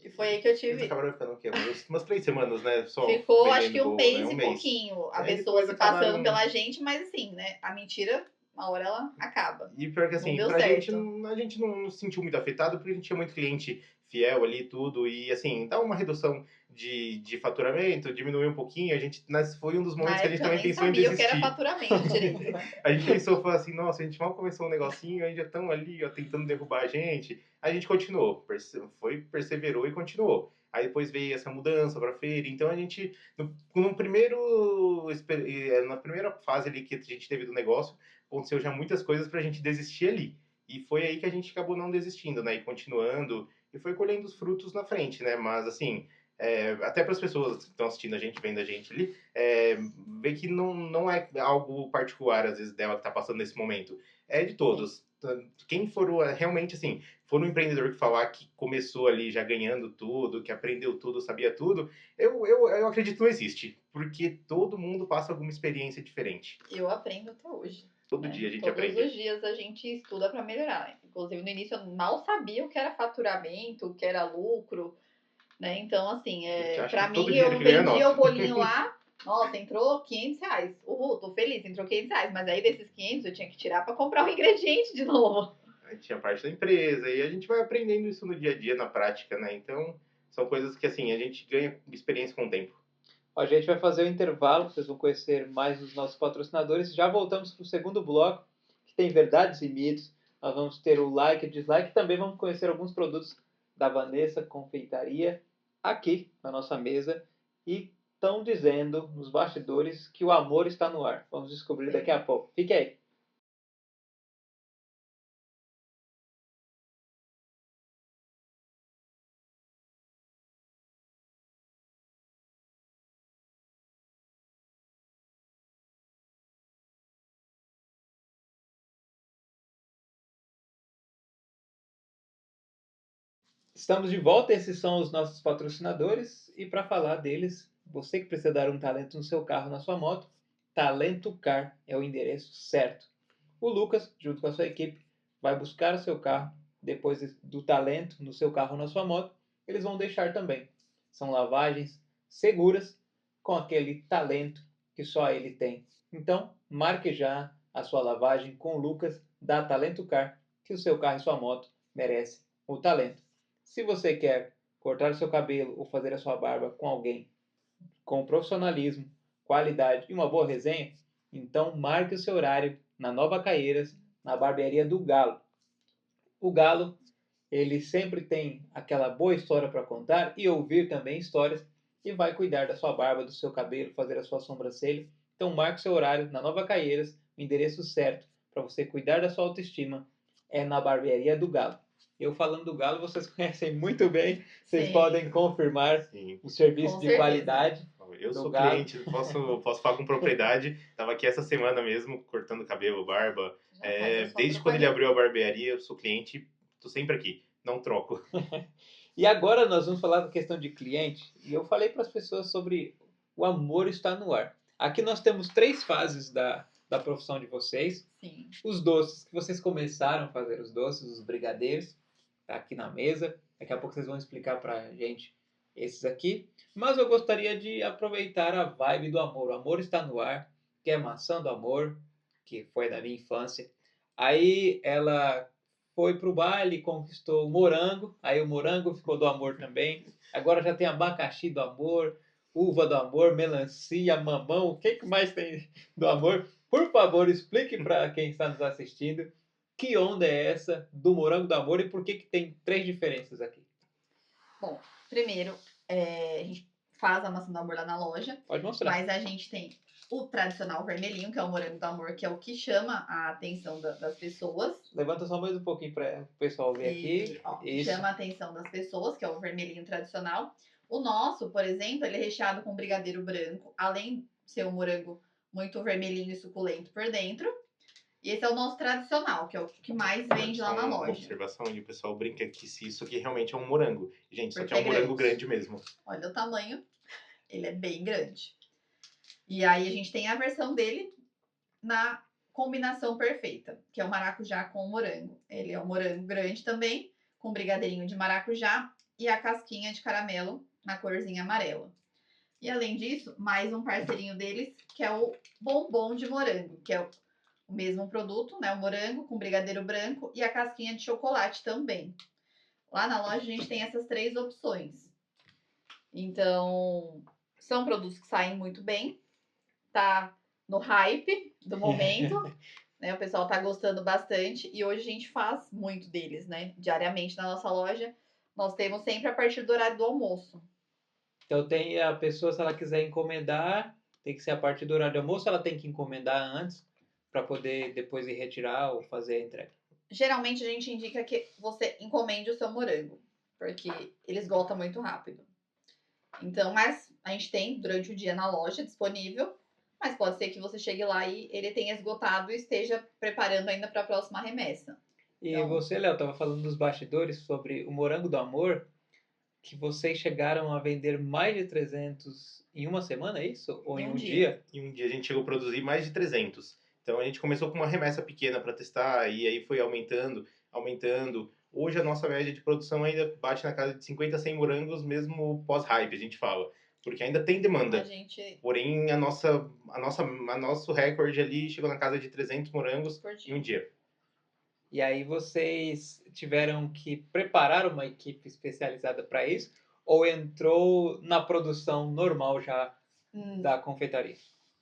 Speaker 2: E foi aí que eu
Speaker 3: Eles
Speaker 2: tive.
Speaker 3: acabaram ficando o quê? Umas 3 semanas, né? Só
Speaker 2: Ficou, acho
Speaker 3: vendendo
Speaker 2: que um
Speaker 3: bolo, né?
Speaker 2: mês
Speaker 3: Um
Speaker 2: e
Speaker 3: mês.
Speaker 2: pouquinho. A
Speaker 3: Aí
Speaker 2: pessoa
Speaker 3: depois
Speaker 2: se
Speaker 3: acabaram.
Speaker 2: passando pela gente, mas assim, né? A mentira, uma hora ela acaba.
Speaker 3: E pior que
Speaker 2: Não
Speaker 3: assim,
Speaker 2: deu
Speaker 3: pra gente,
Speaker 2: certo.
Speaker 3: a gente não se sentiu muito afetado porque a gente tinha muito cliente fiel ali e tudo. E assim, dá uma redução de faturamento, diminuiu um pouquinho. A gente, foi um dos
Speaker 2: Na
Speaker 3: momentos que a gente
Speaker 2: época eu
Speaker 3: também
Speaker 2: nem
Speaker 3: pensou em
Speaker 2: sabia o que era
Speaker 3: desistir.
Speaker 2: faturamento direito, né?
Speaker 3: A gente pensou, falou assim, nossa, a gente mal começou um negocinho, aí já estão ali, ó, tentando derrubar a gente. A gente continuou, perseverou e continuou. Aí depois veio essa mudança para feira. Então a gente, na primeira fase ali que a gente teve do negócio, aconteceu já muitas coisas para a gente desistir ali. E foi aí que a gente acabou não desistindo, né? E continuando, e foi colhendo os frutos na frente, né? Mas assim, até para as pessoas que estão assistindo a gente, vendo a gente ali, ver que não é algo particular, às vezes, dela que está passando nesse momento. É de todos. Quem for realmente, assim, for um empreendedor que falar que começou ali já ganhando tudo, que aprendeu tudo, sabia tudo, eu acredito que não existe. Porque todo mundo passa alguma experiência diferente.
Speaker 2: Eu aprendo até hoje.
Speaker 3: Todo dia a gente
Speaker 2: Todos
Speaker 3: aprende.
Speaker 2: os dias a gente estuda para melhorar. Inclusive, no início eu mal sabia o que era faturamento, o que era lucro, né? Então, assim, para
Speaker 3: Todo
Speaker 2: mim,
Speaker 3: dinheiro
Speaker 2: eu
Speaker 3: que ganha é
Speaker 2: vendia
Speaker 3: nosso.
Speaker 2: o bolinho lá, nossa, entrou R$ 500. Uhul, tô feliz, entrou R$ 500. Mas aí desses 500 eu tinha que tirar para comprar o ingrediente de novo.
Speaker 3: A gente tinha parte da empresa e a gente vai aprendendo isso no dia a dia, na prática, né? Então, são coisas que, assim, a gente ganha experiência com o tempo.
Speaker 1: A gente vai fazer o intervalo, vocês vão conhecer mais os nossos patrocinadores. Já voltamos para o segundo bloco, que tem verdades e mitos. Nós vamos ter o like e dislike. E também vamos conhecer alguns produtos da Vanessa Confeitaria aqui na nossa mesa. E estão dizendo nos bastidores que o amor está no ar. Vamos descobrir daqui a pouco. Fique aí. Estamos de volta, esses são os nossos patrocinadores e para falar deles, você que precisa dar um talento no seu carro, na sua moto, Talento Car é o endereço certo. O Lucas, junto com a sua equipe, vai buscar o seu carro, depois do talento no seu carro ou na sua moto, eles vão deixar também. São lavagens seguras com aquele talento que só ele tem. Então, marque já a sua lavagem com o Lucas da Talento Car, que o seu carro e sua moto merecem o talento. Se você quer cortar o seu cabelo ou fazer a sua barba com alguém com profissionalismo, qualidade e uma boa resenha, então marque o seu horário na Nova Caieiras, na barbearia do Galo. O Galo, ele sempre tem aquela boa história para contar e ouvir também histórias e vai cuidar da sua barba, do seu cabelo, fazer a sua sobrancelha. Então marque o seu horário na Nova Caieiras, o endereço certo para você cuidar da sua autoestima é na barbearia do Galo. Eu falando do Galo, vocês conhecem muito bem, vocês
Speaker 2: Sim.
Speaker 1: podem confirmar
Speaker 3: Sim.
Speaker 1: o serviço
Speaker 2: Com
Speaker 1: de
Speaker 2: certeza.
Speaker 1: qualidade.
Speaker 3: Eu
Speaker 1: do
Speaker 3: sou
Speaker 1: Galo.
Speaker 3: cliente, posso falar com propriedade. Tava aqui essa semana mesmo, cortando cabelo, barba.
Speaker 2: Já faz a sua
Speaker 3: Desde quando ele
Speaker 2: propaganda.
Speaker 3: abriu a barbearia, eu sou cliente, tô sempre aqui, não troco.
Speaker 1: E agora nós vamos falar da questão de cliente. E eu falei para as pessoas sobre o amor está no ar. Aqui nós temos 3 fases da profissão de vocês.
Speaker 2: Sim.
Speaker 1: Os doces, que vocês começaram a fazer os doces, os brigadeiros, tá aqui na mesa. Daqui a pouco vocês vão explicar para a gente esses aqui. Mas eu gostaria de aproveitar a vibe do amor. O amor está no ar, que é maçã do amor, que foi da minha infância. Aí ela foi pro baile, conquistou o morango, aí o morango ficou do amor também. Agora já tem abacaxi do amor, uva do amor, melancia, mamão, o que mais tem do amor? Por favor, explique para quem está nos assistindo que onda é essa do morango do amor e por que tem 3 diferenças aqui.
Speaker 2: Bom, primeiro, a gente faz a maçã do amor lá na loja,
Speaker 1: Pode mostrar.
Speaker 2: mas a gente tem o tradicional vermelhinho, que é o morango do amor, que é o que chama a atenção das pessoas.
Speaker 1: Levanta só mais um pouquinho para o pessoal ver aqui.
Speaker 2: Ó,
Speaker 1: Isso.
Speaker 2: chama a atenção das pessoas, que é o vermelhinho tradicional. O nosso, por exemplo, ele é recheado com brigadeiro branco, além de ser um morango muito vermelhinho e suculento por dentro. E esse é o nosso tradicional, que é o que mais vende lá na
Speaker 3: Uma
Speaker 2: loja.
Speaker 3: observação onde o pessoal brinca que se isso aqui realmente é um morango. Gente,
Speaker 2: Porque
Speaker 3: só que é um morango
Speaker 2: grande.
Speaker 3: grande mesmo.
Speaker 2: Olha o tamanho, ele é bem grande. E aí a gente tem a versão dele na combinação perfeita, que é o maracujá com o morango. Ele é um morango grande também, com brigadeirinho de maracujá e a casquinha de caramelo na corzinha amarela. E além disso, mais um parceirinho deles, que é o bombom de morango, que é o mesmo produto, né? O morango com brigadeiro branco e a casquinha de chocolate também. Lá na loja a gente tem essas 3 opções. Então, são produtos que saem muito bem. Tá no hype do momento, né? O pessoal tá gostando bastante e hoje a gente faz muito deles, né? Diariamente na nossa loja, nós temos sempre a partir do horário do almoço.
Speaker 1: Então tem a pessoa, se ela quiser encomendar, tem que ser a partir do horário do almoço, ela tem que encomendar antes para poder depois ir retirar ou fazer a entrega.
Speaker 2: Geralmente a gente indica que você encomende o seu morango, porque ele esgota muito rápido. Então, mas a gente tem durante o dia na loja disponível, mas pode ser que você chegue lá e ele tenha esgotado e esteja preparando ainda para a próxima remessa.
Speaker 1: E
Speaker 2: Então-
Speaker 1: você, Léo, estava falando dos bastidores sobre o morango do amor, que vocês chegaram a vender mais de 300 em uma semana, é isso? Ou em um dia?
Speaker 3: E um dia a gente chegou a produzir mais de 300. Então a gente começou com uma remessa pequena para testar e aí foi aumentando, aumentando. Hoje a nossa média de produção ainda bate na casa de 50 a 100 morangos, mesmo pós-hype, a gente fala. Porque ainda tem demanda.
Speaker 2: A gente
Speaker 3: Porém, nosso recorde ali chegou na casa de 300 morangos
Speaker 2: por
Speaker 3: em
Speaker 2: dia.
Speaker 3: um dia.
Speaker 1: E aí vocês tiveram que preparar uma equipe especializada para isso? Ou entrou na produção normal já da confeitaria?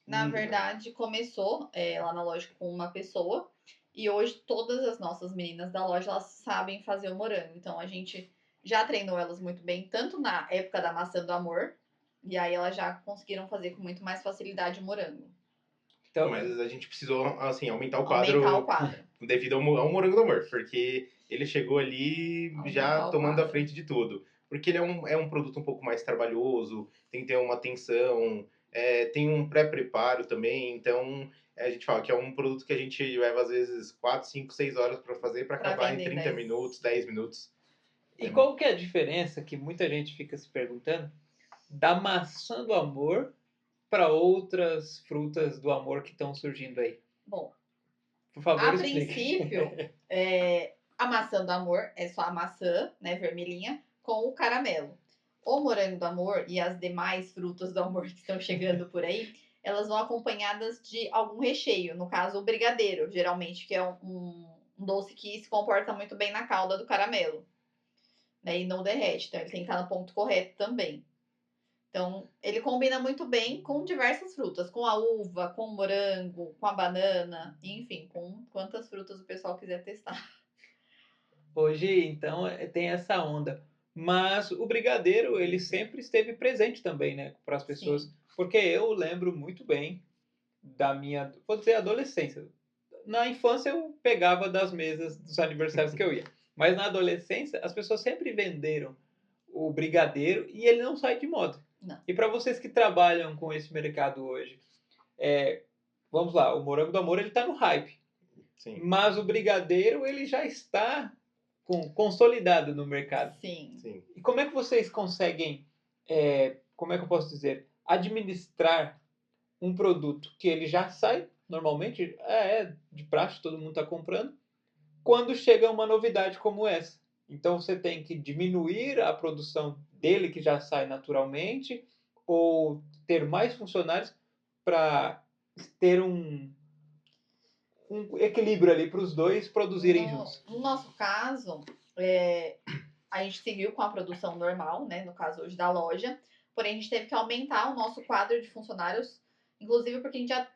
Speaker 2: Na verdade, começou lá na loja com uma pessoa. E hoje todas as nossas meninas da loja, elas sabem fazer o morango. Então a gente já treinou elas muito bem, tanto na época da maçã do amor. E aí elas já conseguiram fazer com muito mais facilidade o morango.
Speaker 1: Então,
Speaker 3: Mas a gente precisou, assim, aumentar o quadro,
Speaker 2: Aumentar o quadro.
Speaker 3: devido ao morango do amor. Porque ele chegou ali já
Speaker 2: Aumentar o
Speaker 3: tomando a
Speaker 2: quadro.
Speaker 3: frente de tudo. Porque ele é um produto um pouco mais trabalhoso, tem que ter uma atenção, tem um pré-preparo também. Então, a gente fala que é um produto que a gente leva, às vezes, 4, 5, 6 horas para fazer, para
Speaker 2: Pra
Speaker 3: acabar em
Speaker 2: vender
Speaker 3: 30
Speaker 2: 10.
Speaker 3: minutos, 10 minutos.
Speaker 1: e qual que é a diferença que muita gente fica se perguntando da maçã do amor para outras frutas do amor que estão surgindo aí?
Speaker 2: Bom,
Speaker 1: Por favor,
Speaker 2: a
Speaker 1: explique.
Speaker 2: princípio, a maçã do amor é só a maçã, né, vermelhinha, com o caramelo. O morango do amor e as demais frutas do amor que estão chegando por aí, elas vão acompanhadas de algum recheio. No caso, o brigadeiro, geralmente, que é um doce que se comporta muito bem na calda do caramelo. né? E não derrete. Então ele tem que estar no ponto correto também. Então, ele combina muito bem com diversas frutas, com a uva, com o morango, com a banana, enfim, com quantas frutas o pessoal quiser testar.
Speaker 1: Hoje, então, tem essa onda. Mas o brigadeiro, ele sempre esteve presente também, né, para as pessoas.
Speaker 2: Sim.
Speaker 1: Porque eu lembro muito bem da minha, vou dizer, adolescência. Na infância eu pegava das mesas dos aniversários que eu ia. Mas na adolescência, as pessoas sempre venderam o brigadeiro e ele não sai de moda.
Speaker 2: Não.
Speaker 1: E para vocês que trabalham com esse mercado hoje, vamos lá, o morango do amor ele está no hype.
Speaker 3: Sim.
Speaker 1: Mas o brigadeiro ele já está consolidado no mercado.
Speaker 2: Sim.
Speaker 3: Sim.
Speaker 1: E como é que vocês conseguem, como é que eu posso dizer, administrar um produto que ele já sai, normalmente, de praxe, todo mundo está comprando, quando chega uma novidade como essa? Então você tem que diminuir a produção dele, que já sai naturalmente, ou ter mais funcionários para ter um equilíbrio ali para os dois produzirem juntos.
Speaker 2: No nosso caso, a gente seguiu com a produção normal, né? No caso hoje da loja. Porém, a gente teve que aumentar o nosso quadro de funcionários, inclusive porque a gente já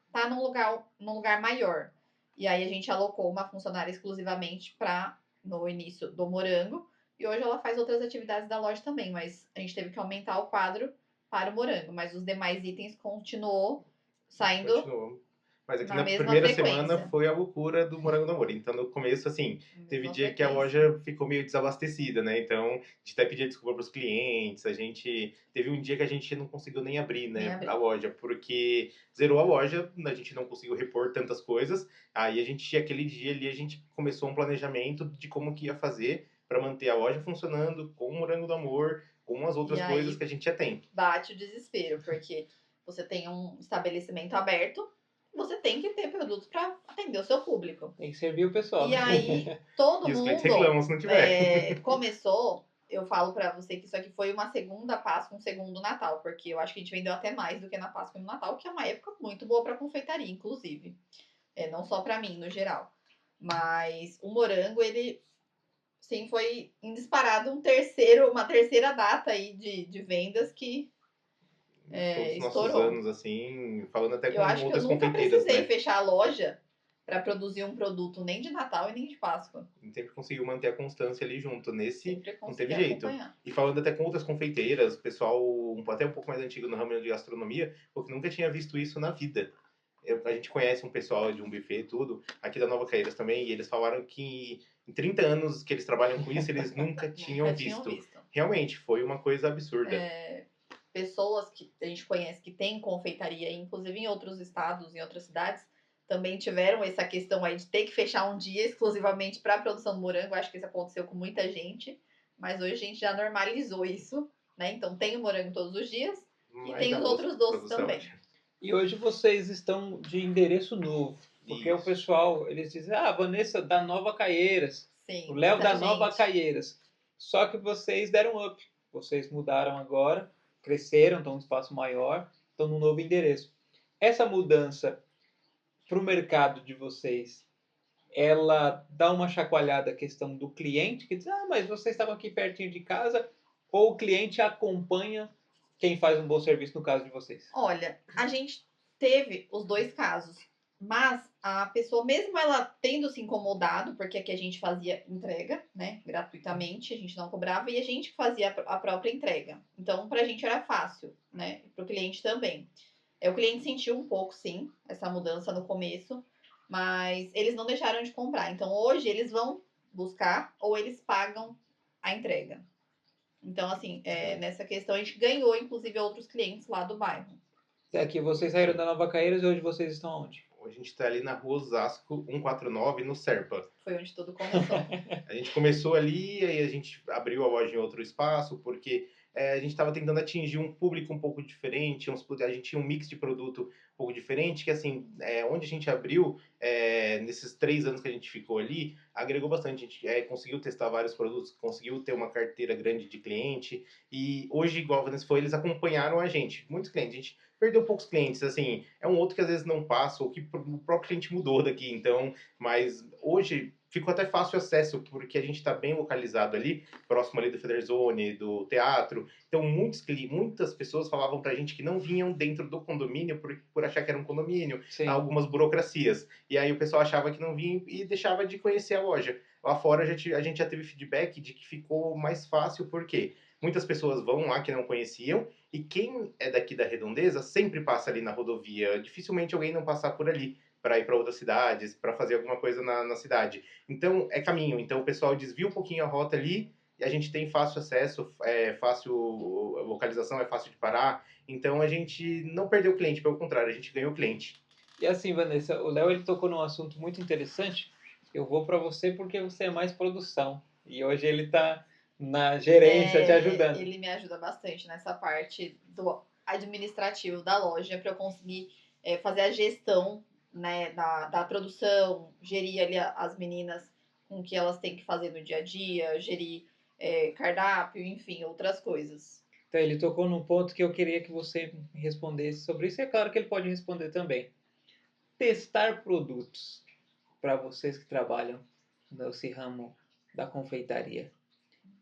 Speaker 2: está num lugar maior. E aí a gente alocou uma funcionária exclusivamente para no início do morango. E hoje ela faz outras atividades da loja também, mas a gente teve que aumentar o quadro para o morango. Mas os demais itens continuou saindo.
Speaker 3: Continuou. Mas aqui
Speaker 2: Na
Speaker 3: na
Speaker 2: mesma
Speaker 3: primeira
Speaker 2: frequência.
Speaker 3: semana foi a loucura do morango do amor. Então, no começo, assim, teve
Speaker 2: Mesma
Speaker 3: dia que a
Speaker 2: frequência.
Speaker 3: loja ficou meio desabastecida, né? Então, a gente até pedia desculpa para os clientes. A gente teve um dia que a gente não conseguiu nem abrir, né,
Speaker 2: Nem abrir.
Speaker 3: a loja, porque zerou a loja, a gente não conseguiu repor tantas coisas. Aí a gente, aquele dia ali, a gente começou um planejamento de como que ia fazer para manter a loja funcionando com o morango do amor, com as outras
Speaker 2: E aí,
Speaker 3: coisas que a gente já tem.
Speaker 2: bate o desespero, porque você tem um estabelecimento aberto, você tem que ter produto para atender o seu público.
Speaker 1: Tem que servir o pessoal.
Speaker 2: E aí, todo
Speaker 3: E os clientes
Speaker 2: mundo
Speaker 3: reclamam se não tiver.
Speaker 2: começou. Eu falo pra você que isso aqui foi uma segunda Páscoa, um segundo Natal, porque eu acho que a gente vendeu até mais do que na Páscoa e no Natal, que é uma época muito boa pra confeitaria, inclusive. Não só pra mim, no geral. Mas o morango, ele sim foi em disparado uma terceira data aí de vendas que
Speaker 3: Todos os nossos
Speaker 2: estourou.
Speaker 3: anos, assim, falando até
Speaker 2: Eu
Speaker 3: com
Speaker 2: acho que eu
Speaker 3: outras
Speaker 2: nunca
Speaker 3: confeiteiras,
Speaker 2: precisei
Speaker 3: né?
Speaker 2: fechar a loja pra produzir um produto nem de Natal e nem de Páscoa.
Speaker 3: A gente sempre conseguiu manter a constância ali junto. Nesse,
Speaker 2: Sempre
Speaker 3: não teve
Speaker 2: consegui
Speaker 3: jeito.
Speaker 2: acompanhar.
Speaker 3: E falando até com outras confeiteiras, pessoal até um pouco mais antigo no ramo de gastronomia, porque nunca tinha visto isso na vida. A gente conhece um pessoal de um buffet e tudo, aqui da Nova Caeiras também, e eles falaram que em 30 anos que eles trabalham com isso, eles nunca tinham
Speaker 2: Nunca tinham
Speaker 3: visto.
Speaker 2: visto.
Speaker 3: Realmente, foi uma coisa absurda.
Speaker 2: Pessoas que a gente conhece que tem confeitaria, inclusive em outros estados, em outras cidades, também tiveram essa questão aí de ter que fechar um dia exclusivamente para a produção do morango. Acho que isso aconteceu com muita gente, mas hoje a gente já normalizou isso, né? Então tem o morango todos os dias e
Speaker 3: Mas
Speaker 2: tem os outros doces também.
Speaker 1: E hoje vocês estão de endereço novo. Porque o
Speaker 3: Isso.
Speaker 1: pessoal, eles dizem, Vanessa da Nova Caieiras.
Speaker 2: Sim,
Speaker 1: O Léo
Speaker 2: muita
Speaker 1: da Nova
Speaker 2: gente.
Speaker 1: Caieiras. Só que vocês deram up. Vocês mudaram agora, cresceram, estão num espaço maior, estão num novo endereço. Essa mudança para o mercado de vocês, ela dá uma chacoalhada à questão do cliente, que diz, mas vocês estavam aqui pertinho de casa, ou o cliente acompanha quem faz um bom serviço no caso de vocês?
Speaker 2: Olha, a gente teve os dois casos, mas a pessoa, mesmo ela tendo se incomodado, porque aqui a gente fazia entrega, né, gratuitamente, a gente não cobrava, e a gente fazia a própria entrega. Então, pra gente era fácil, né, e pro cliente também. O cliente sentiu um pouco, sim, essa mudança no começo, mas eles não deixaram de comprar. Então, hoje, eles vão buscar ou eles pagam a entrega. Então, assim, nessa questão, a gente ganhou, inclusive, outros clientes lá do bairro.
Speaker 1: Aqui vocês saíram da Nova Caieiras e hoje vocês estão onde?
Speaker 3: Hoje a gente está ali na rua Osasco 149, no Serpa.
Speaker 2: Foi onde tudo começou.
Speaker 3: A gente começou ali, aí a gente abriu a loja em outro espaço, porque a gente estava tentando atingir um público um pouco diferente, a gente tinha um mix de produto um pouco diferente, que assim, onde a gente abriu, nesses 3 anos que a gente ficou ali, agregou bastante. A gente conseguiu testar vários produtos, conseguiu ter uma carteira grande de cliente, e hoje, igual a Vanessa foi, eles acompanharam a gente, muitos clientes. A gente perdeu poucos clientes, assim, é um outro que às vezes não passa, ou que o próprio cliente mudou daqui, então, mas hoje ficou até fácil acesso, porque a gente está bem localizado ali, próximo ali do Federzone, do teatro. Então, muitas pessoas falavam pra gente que não vinham dentro do condomínio por achar que era um condomínio,
Speaker 1: Sim.
Speaker 3: algumas burocracias. E aí o pessoal achava que não vinha e deixava de conhecer a loja. Lá fora a gente já teve feedback de que ficou mais fácil, porque muitas pessoas vão lá que não conheciam, e quem é daqui da Redondeza sempre passa ali na rodovia. Dificilmente alguém não passar por ali para ir para outras cidades, para fazer alguma coisa na cidade. Então, é caminho. Então, o pessoal desvia um pouquinho a rota ali e a gente tem fácil acesso, é fácil localização, é fácil de parar. Então, a gente não perdeu o cliente, pelo contrário, a gente ganhou o cliente.
Speaker 1: E assim, Vanessa, o Léo ele tocou num assunto muito interessante. Eu vou para você porque você é mais produção. E hoje ele está na gerência te ajudando.
Speaker 2: Ele me ajuda bastante nessa parte do administrativo da loja para eu conseguir fazer a gestão, né, da produção, gerir ali as meninas com o que elas têm que fazer no dia a dia, gerir cardápio, enfim, outras coisas.
Speaker 1: Então, ele tocou num ponto que eu queria que você me respondesse sobre isso. E é claro que ele pode responder também. Testar produtos para vocês que trabalham nesse ramo da confeitaria.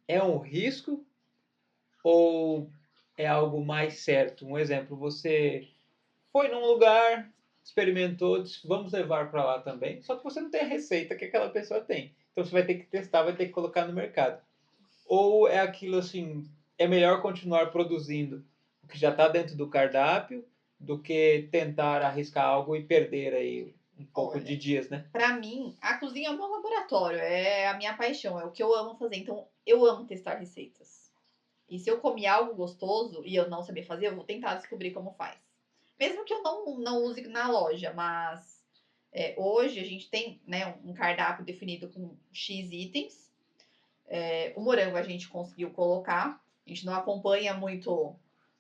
Speaker 1: É um risco ou é algo mais certo? Um exemplo, você foi num lugar, experimentou, disse, vamos levar para lá também, só que você não tem a receita que aquela pessoa tem. Então você vai ter que testar, vai ter que colocar no mercado. Ou é aquilo assim, é melhor continuar produzindo o que já está dentro do cardápio do que tentar arriscar algo e perder aí um pouco de dias, né?
Speaker 2: Para mim, a cozinha é o meu laboratório, é a minha paixão, é o que eu amo fazer. Então, eu amo testar receitas. E se eu comer algo gostoso e eu não saber fazer, eu vou tentar descobrir como faz. Mesmo que eu não use na loja, mas hoje a gente tem, né, um cardápio definido com X itens. O morango a gente conseguiu colocar. A gente não acompanha muito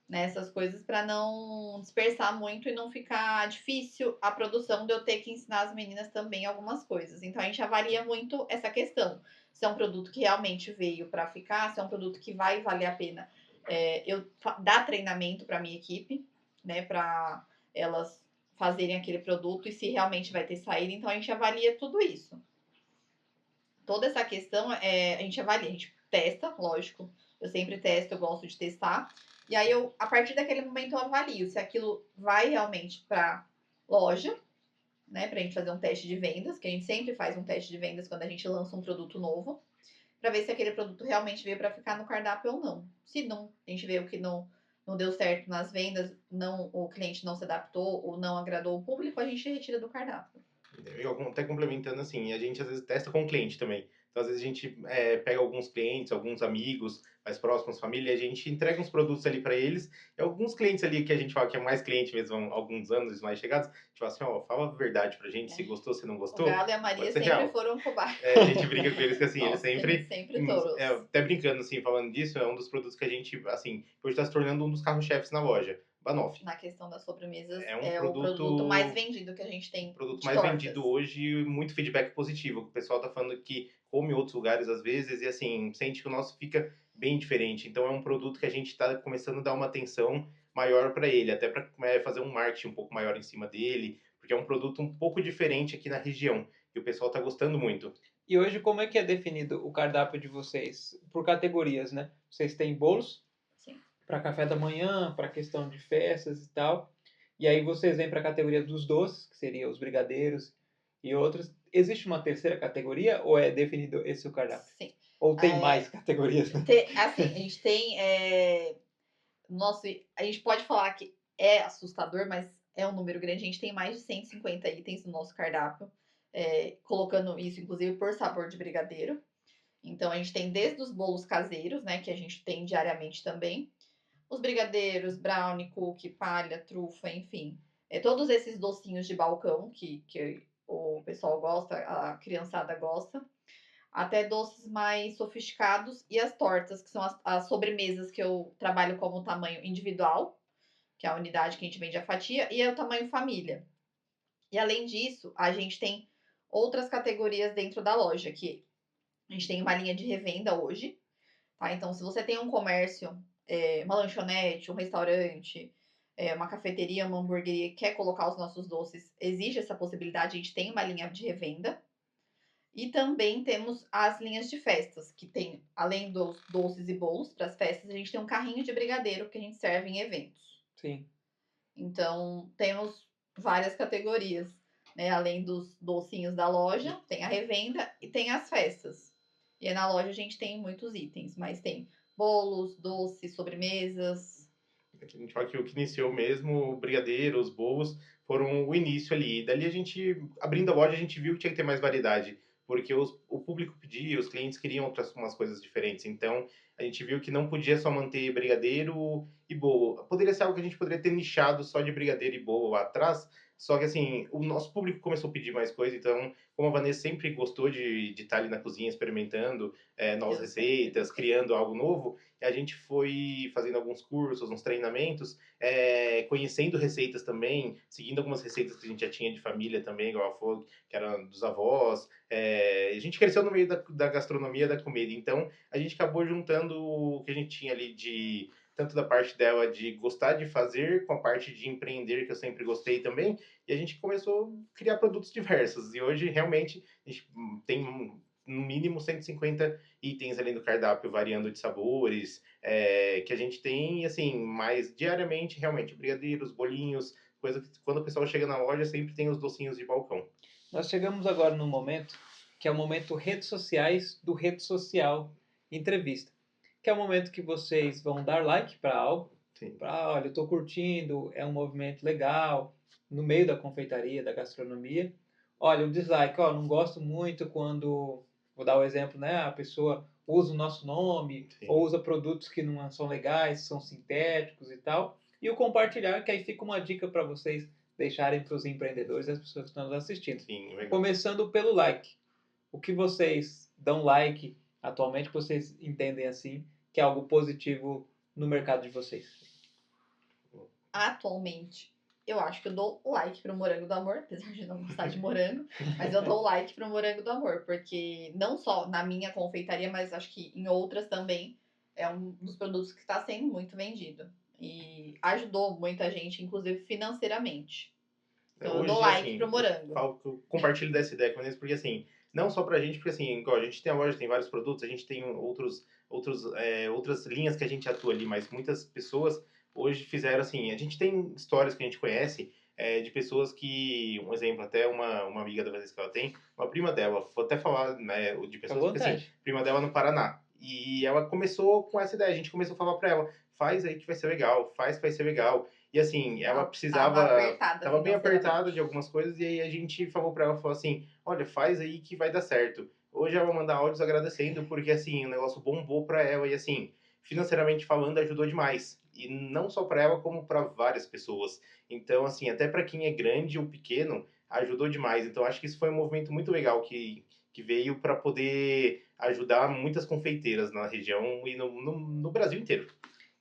Speaker 2: nessas coisas para não dispersar muito e não ficar difícil a produção de eu ter que ensinar as meninas também algumas coisas. Então a gente avalia muito essa questão. Se é um produto que realmente veio para ficar, se é um produto que vai valer a pena eu dar treinamento para minha equipe, né, para elas fazerem aquele produto e se realmente vai ter saída. Então a gente avalia tudo isso. Toda essa questão a gente avalia, a gente testa, lógico. Eu sempre testo, eu gosto de testar. E aí a partir daquele momento, eu avalio se aquilo vai realmente para loja, né? Pra gente fazer um teste de vendas, que a gente sempre faz um teste de vendas quando a gente lança um produto novo, para ver se aquele produto realmente veio para ficar no cardápio ou não. Se não, a gente vê o que não deu certo nas vendas, o cliente não se adaptou ou não agradou o público, a gente retira do cardápio.
Speaker 3: Até complementando assim, a gente às vezes testa com o cliente também. Então, às vezes a gente pega alguns clientes, alguns amigos mais próximos, família, e a gente entrega uns produtos ali para eles. E alguns clientes ali que a gente fala que é mais cliente mesmo, há alguns anos mais chegados, a gente fala assim, ó, fala a verdade pra gente, se gostou, se não gostou.
Speaker 2: O Galo e a Maria sempre
Speaker 3: real.
Speaker 2: foram cobaia.
Speaker 3: A gente brinca com eles que assim, eles
Speaker 2: Nossa,
Speaker 3: sempre...
Speaker 2: sempre touros.
Speaker 3: até brincando assim, falando disso, é um dos produtos que a gente, assim, hoje está se tornando um dos carros-chefes na loja. Banoffee.
Speaker 2: Na questão das sobremesas,
Speaker 3: É
Speaker 2: o produto mais vendido que a gente tem.
Speaker 3: O produto
Speaker 2: de
Speaker 3: mais
Speaker 2: tortas.
Speaker 3: vendido hoje, muito feedback positivo. O pessoal tá falando que come em outros lugares às vezes e assim, sente que o nosso fica bem diferente. Então é um produto que a gente está começando a dar uma atenção maior para ele, até para fazer um marketing um pouco maior em cima dele, porque é um produto um pouco diferente aqui na região e o pessoal tá gostando muito.
Speaker 1: E hoje, como é que é definido o cardápio de vocês? Por categorias, né? Vocês têm bolos para café da manhã, para questão de festas e tal. E aí vocês vêm para a categoria dos doces, que seriam os brigadeiros e outros. Existe uma terceira categoria ou é definido esse o cardápio?
Speaker 2: Sim.
Speaker 1: Ou tem mais categorias? Né?
Speaker 2: Assim, a gente tem... a gente pode falar que é assustador, mas é um número grande. A gente tem mais de 150 itens no nosso cardápio, colocando isso, inclusive, por sabor de brigadeiro. Então, a gente tem desde os bolos caseiros, né, que a gente tem diariamente também, os brigadeiros, brownie, cookie, palha, trufa, enfim. Todos esses docinhos de balcão que o pessoal gosta, a criançada gosta. Até doces mais sofisticados e as tortas, que são as sobremesas que eu trabalho como tamanho individual, que é a unidade que a gente vende a fatia, e é o tamanho família. E além disso, a gente tem outras categorias dentro da loja, que a gente tem uma linha de revenda hoje, tá? Então, se você tem um comércio, uma lanchonete, um restaurante, uma cafeteria, uma hamburgueria, quer colocar os nossos doces, existe essa possibilidade, a gente tem uma linha de revenda. E também temos as linhas de festas, que tem, além dos doces e bolos para as festas, a gente tem um carrinho de brigadeiro que a gente serve em eventos.
Speaker 1: Sim.
Speaker 2: Então, temos várias categorias, né? Além dos docinhos da loja, tem a revenda e tem as festas. E aí na loja a gente tem muitos itens, mas tem bolos, doces, sobremesas.
Speaker 3: A gente fala que o que iniciou mesmo, o brigadeiro, os bolos, foram o início ali. Dali a gente, abrindo a loja, a gente viu que tinha que ter mais variedade, porque o público pedia, os clientes queriam outras umas coisas diferentes. Então, a gente viu que não podia só manter brigadeiro e bolo. Poderia ser algo que a gente poderia ter nichado só de brigadeiro e bolo lá atrás, só que assim, o nosso público começou a pedir mais coisa, então, como a Vanessa sempre gostou de estar ali na cozinha experimentando novas
Speaker 2: Eu sempre
Speaker 3: receitas,
Speaker 2: gostei.
Speaker 3: criando algo novo, a gente foi fazendo alguns cursos, uns treinamentos, conhecendo receitas também, seguindo algumas receitas que a gente já tinha de família também, igual a falou, que era dos avós. A gente cresceu no meio da gastronomia, da comida, então a gente acabou juntando o que a gente tinha ali de tanto da parte dela de gostar de fazer, com a parte de empreender, que eu sempre gostei também, e a gente começou a criar produtos diversos. E hoje, realmente, a gente tem no mínimo 150 itens ali no cardápio, variando de sabores, que a gente tem, assim, mais diariamente, realmente, brigadeiros, bolinhos, coisa que quando o pessoal chega na loja sempre tem os docinhos de balcão.
Speaker 1: Nós chegamos agora num momento que é o momento redes sociais do Rede Social Entrevista, que é o momento que vocês vão dar like para algo,
Speaker 3: Sim.
Speaker 1: para, olha, eu estou curtindo, é um movimento legal, no meio da confeitaria, da gastronomia. Olha, o dislike, ó, não gosto muito quando, vou dar o exemplo, né, a pessoa usa o nosso nome,
Speaker 3: Sim.
Speaker 1: ou usa produtos que não são legais, são sintéticos e tal. E o compartilhar, que aí fica uma dica para vocês deixarem para os empreendedores e as pessoas que estão nos assistindo.
Speaker 3: Sim, legal.
Speaker 1: Começando pelo like. O que vocês dão like atualmente, que vocês entendem assim, que é algo positivo no mercado de vocês?
Speaker 2: Atualmente, eu acho que eu dou like pro morango do amor, apesar de não gostar de morango, mas eu dou like pro morango do amor, porque não só na minha confeitaria, mas acho que em outras também é um dos produtos que está sendo muito vendido. E ajudou muita gente, inclusive financeiramente. Então eu dou
Speaker 3: Hoje,
Speaker 2: like
Speaker 3: assim,
Speaker 2: pro morango.
Speaker 3: eu compartilho dessa ideia com eles, porque assim, não só pra gente, porque assim, igual a gente tem a loja, tem vários produtos, a gente tem outras linhas que a gente atua ali, mas muitas pessoas hoje fizeram assim, a gente tem histórias que a gente conhece de pessoas que, um exemplo, até uma amiga da vez que ela tem, uma prima dela, vou até falar, né, de
Speaker 1: Fica à
Speaker 3: pessoas, porque assim,
Speaker 1: vontade.
Speaker 3: prima dela no Paraná, e ela começou com essa ideia, a gente começou a falar pra ela, faz aí que vai ser legal, faz que vai ser legal, e assim, ela
Speaker 2: Tava
Speaker 3: precisava,
Speaker 2: apertada
Speaker 3: tava bem apertada
Speaker 2: financeiramente.
Speaker 3: de algumas coisas, e aí a gente falou pra ela, falou assim, olha, faz aí que vai dar certo. Hoje ela manda áudios agradecendo, porque assim, o negócio bombou pra ela, e assim, financeiramente falando, ajudou demais. E não só pra ela, como pra várias pessoas. Então, assim, até pra quem é grande ou pequeno, ajudou demais. Então, acho que isso foi um movimento muito legal que veio para poder ajudar muitas confeiteiras na região e no Brasil inteiro.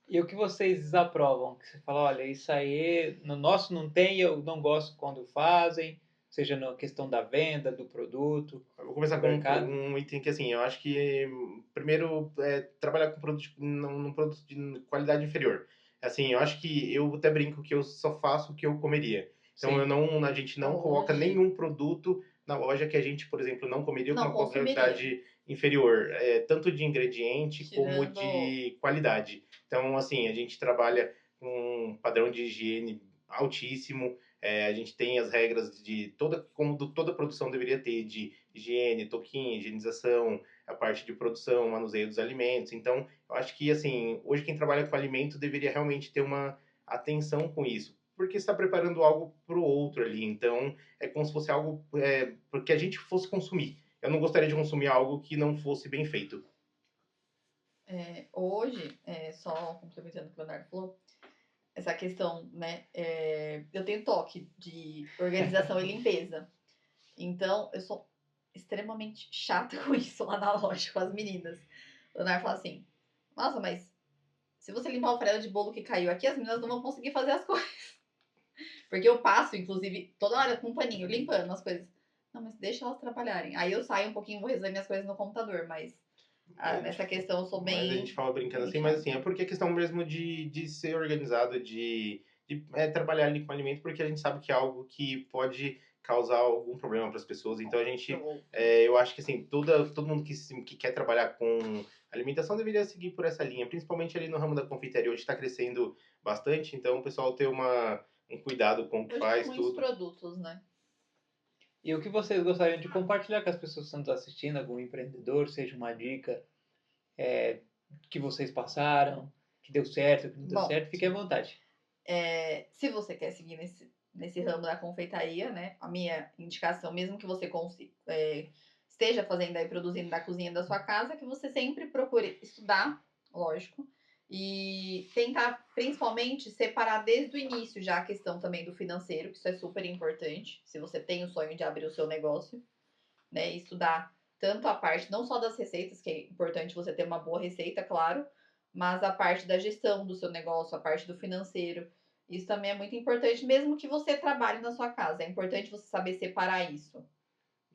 Speaker 1: E o que vocês desaprovam? Que você fala, olha, isso aí no nosso não tem, eu não gosto quando fazem, seja na questão da venda, do produto,
Speaker 3: Eu vou
Speaker 1: do
Speaker 3: começar com
Speaker 1: mercado.
Speaker 3: um item que, assim, eu acho que, primeiro, trabalhar com produto, num produto de qualidade inferior. Assim, eu acho que eu até brinco que eu só faço o que eu comeria. Então,
Speaker 1: Sim.
Speaker 3: a gente não coloca
Speaker 2: Hoje,
Speaker 3: nenhum produto na loja que a gente, por exemplo, não comeria com
Speaker 2: não
Speaker 3: uma
Speaker 2: consumiria.
Speaker 3: qualidade inferior, tanto de ingrediente como
Speaker 2: Tirando.
Speaker 3: de qualidade. Então, assim, a gente trabalha com um padrão de higiene altíssimo, a gente tem as regras de toda produção deveria ter, de higiene, toquinha, higienização, a parte de produção, manuseio dos alimentos. Então, eu acho que, assim, hoje quem trabalha com alimento deveria realmente ter uma atenção com isso, porque está preparando algo para o outro ali. Então, é como se fosse algo porque a gente fosse consumir. Eu não gostaria de consumir algo que não fosse bem feito.
Speaker 2: Hoje, só complementando o que o Leonardo falou, essa questão, né? Eu tenho toque de organização e limpeza. Então, eu sou extremamente chata com isso lá na loja, com as meninas. O Leonardo fala assim: nossa, mas se você limpar o farelo de bolo que caiu aqui, as meninas não vão conseguir fazer as coisas. Porque eu passo, inclusive, toda hora com um paninho, limpando as coisas. Não, mas deixa elas trabalharem. Aí eu saio um pouquinho, vou resolver minhas coisas no computador, mas nessa questão eu sou
Speaker 3: Mas a gente
Speaker 2: bem,
Speaker 3: fala brincando
Speaker 2: bem
Speaker 3: assim, mas assim,
Speaker 2: chata.
Speaker 3: é porque é questão mesmo de ser organizado, de trabalhar ali com alimento, porque a gente sabe que é algo que pode causar algum problema para as pessoas. Então a gente, eu acho que assim, todo mundo que quer trabalhar com alimentação deveria seguir por essa linha, principalmente ali no ramo da confeitaria. Hoje está crescendo bastante, então o pessoal ter um cuidado com o que
Speaker 2: Hoje tem
Speaker 3: faz,
Speaker 2: muitos
Speaker 3: tudo.
Speaker 2: produtos, né?
Speaker 1: E o que vocês gostariam de compartilhar com as pessoas que estão nos assistindo, algum empreendedor, seja uma dica que vocês passaram, que deu certo, que não deu
Speaker 2: Bom,
Speaker 1: certo, fique à vontade.
Speaker 2: Se você quer seguir nesse ramo da confeitaria, né? A minha indicação, mesmo que você esteja fazendo aí, produzindo da cozinha da sua casa, é que você sempre procure estudar, lógico, e tentar, principalmente, separar desde o início já a questão também do financeiro, que isso é super importante, se você tem o sonho de abrir o seu negócio, né? E estudar tanto a parte, não só das receitas, que é importante você ter uma boa receita, claro, mas a parte da gestão do seu negócio, a parte do financeiro. Isso também é muito importante, mesmo que você trabalhe na sua casa. É importante você saber separar isso.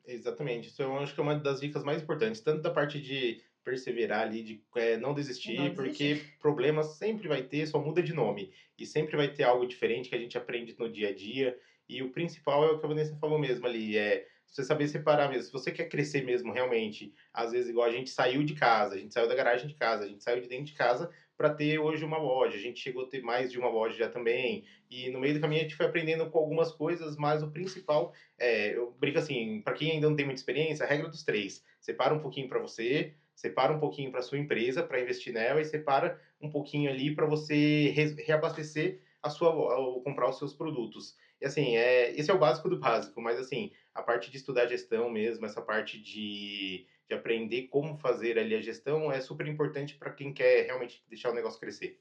Speaker 3: Exatamente, isso eu acho que é uma das dicas mais importantes, tanto da parte de perseverar ali, de não desistir, porque problemas sempre vai ter, só muda de nome. E sempre vai ter algo diferente que a gente aprende no dia a dia. E o principal é o que a Vanessa falou mesmo ali, é você saber separar mesmo. Se você quer crescer mesmo realmente, às vezes igual a gente saiu de casa, a gente saiu da garagem de casa, a gente saiu de dentro de casa para ter hoje uma loja. A gente chegou a ter mais de uma loja já também. E no meio do caminho a gente foi aprendendo com algumas coisas, mas o principal eu brinco assim, para quem ainda não tem muita experiência, a regra dos três. Separa um pouquinho para você, separa um pouquinho para sua empresa, para investir nela, e separa um pouquinho ali para você reabastecer ou comprar os seus produtos. E assim, esse é o básico do básico, mas assim, a parte de estudar gestão mesmo, essa parte de aprender como fazer ali a gestão é super importante para quem quer realmente deixar o negócio crescer.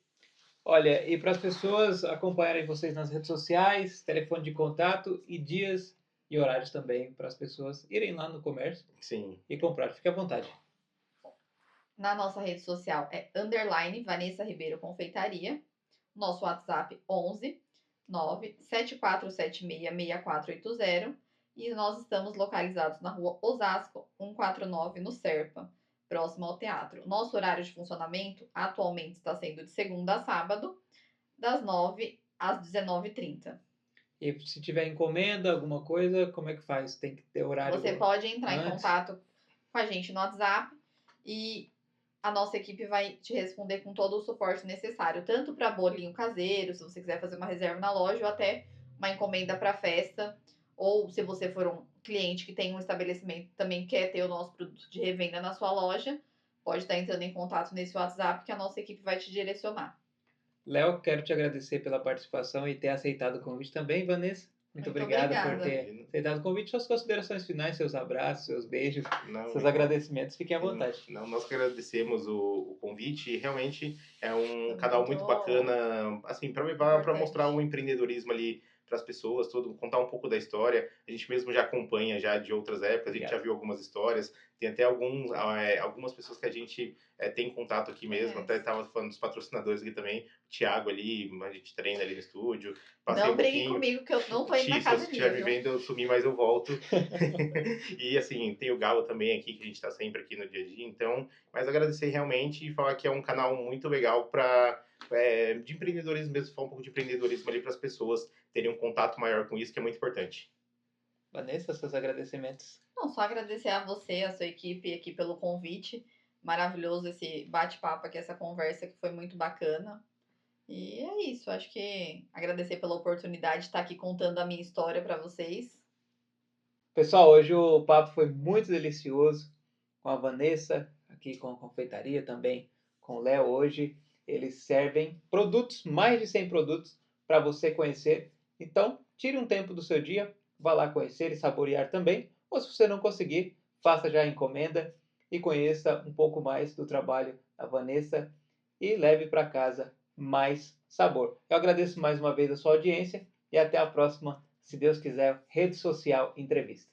Speaker 1: Olha, e para as pessoas acompanharem vocês nas redes sociais, telefone de contato e dias e horários também para as pessoas irem lá no comércio
Speaker 3: Sim.
Speaker 1: e comprar. Fique à vontade.
Speaker 2: Na nossa rede social é _ Vanessa Ribeiro Confeitaria. Nosso WhatsApp 11 974766480. E nós estamos localizados na rua Osasco, 149, no Serpa, próximo ao teatro. Nosso horário de funcionamento atualmente está sendo de segunda a sábado, das 9 às 19h30.
Speaker 1: E se tiver encomenda, alguma coisa, como é que faz? Tem que ter horário
Speaker 2: Você pode entrar em
Speaker 1: antes?
Speaker 2: contato com a gente no WhatsApp e a nossa equipe vai te responder com todo o suporte necessário, tanto para bolinho caseiro, se você quiser fazer uma reserva na loja, ou até uma encomenda para festa, ou se você for um cliente que tem um estabelecimento e também quer ter o nosso produto de revenda na sua loja, pode estar entrando em contato nesse WhatsApp que a nossa equipe vai te direcionar.
Speaker 1: Léo, quero te agradecer pela participação e ter aceitado o convite também, Vanessa. Muito obrigado por
Speaker 2: obrigada.
Speaker 1: ter aceitado o convite. Suas considerações finais, seus abraços, seus beijos,
Speaker 3: Não,
Speaker 1: seus agradecimentos. Fiquem à vontade.
Speaker 3: Não, nós que agradecemos o convite e realmente é um
Speaker 2: Foi
Speaker 3: canal muito bacana, assim, para levar, para
Speaker 2: importante.
Speaker 3: mostrar o empreendedorismo ali para as pessoas, contar um pouco da história. A gente mesmo já acompanha já de outras épocas, a gente já viu algumas histórias, tem até algumas pessoas que a gente tem contato aqui mesmo, até estava falando dos patrocinadores aqui também, o Thiago ali, a gente treina ali no estúdio. Passei
Speaker 2: Não
Speaker 3: um
Speaker 2: briguem
Speaker 3: pouquinho.
Speaker 2: comigo que eu não tô indo na
Speaker 3: Se você
Speaker 2: academia,
Speaker 3: estiver me
Speaker 2: viu?
Speaker 3: vendo, eu sumi, mas eu volto. E assim, tem o Galo também aqui, que a gente está sempre aqui no dia a dia. Então, mas agradecer realmente e falar que é um canal muito legal de empreendedorismo mesmo, falar um pouco de empreendedorismo ali para as pessoas terem um contato maior com isso, que é muito importante.
Speaker 1: Vanessa, seus agradecimentos.
Speaker 2: Não, só agradecer a você, a sua equipe aqui pelo convite. Maravilhoso esse bate-papo aqui, essa conversa que foi muito bacana. E é isso, acho que agradecer pela oportunidade de estar aqui contando a minha história para vocês.
Speaker 1: Pessoal, hoje o papo foi muito delicioso com a Vanessa, aqui com a confeitaria também, com o Léo hoje. Eles servem produtos, mais de 100 produtos, para você conhecer. Então, tire um tempo do seu dia, vá lá conhecer e saborear também. Ou se você não conseguir, faça já a encomenda e conheça um pouco mais do trabalho da Vanessa e leve para casa mais sabor. Eu agradeço mais uma vez a sua audiência e até a próxima, se Deus quiser, Rede Social Entrevista.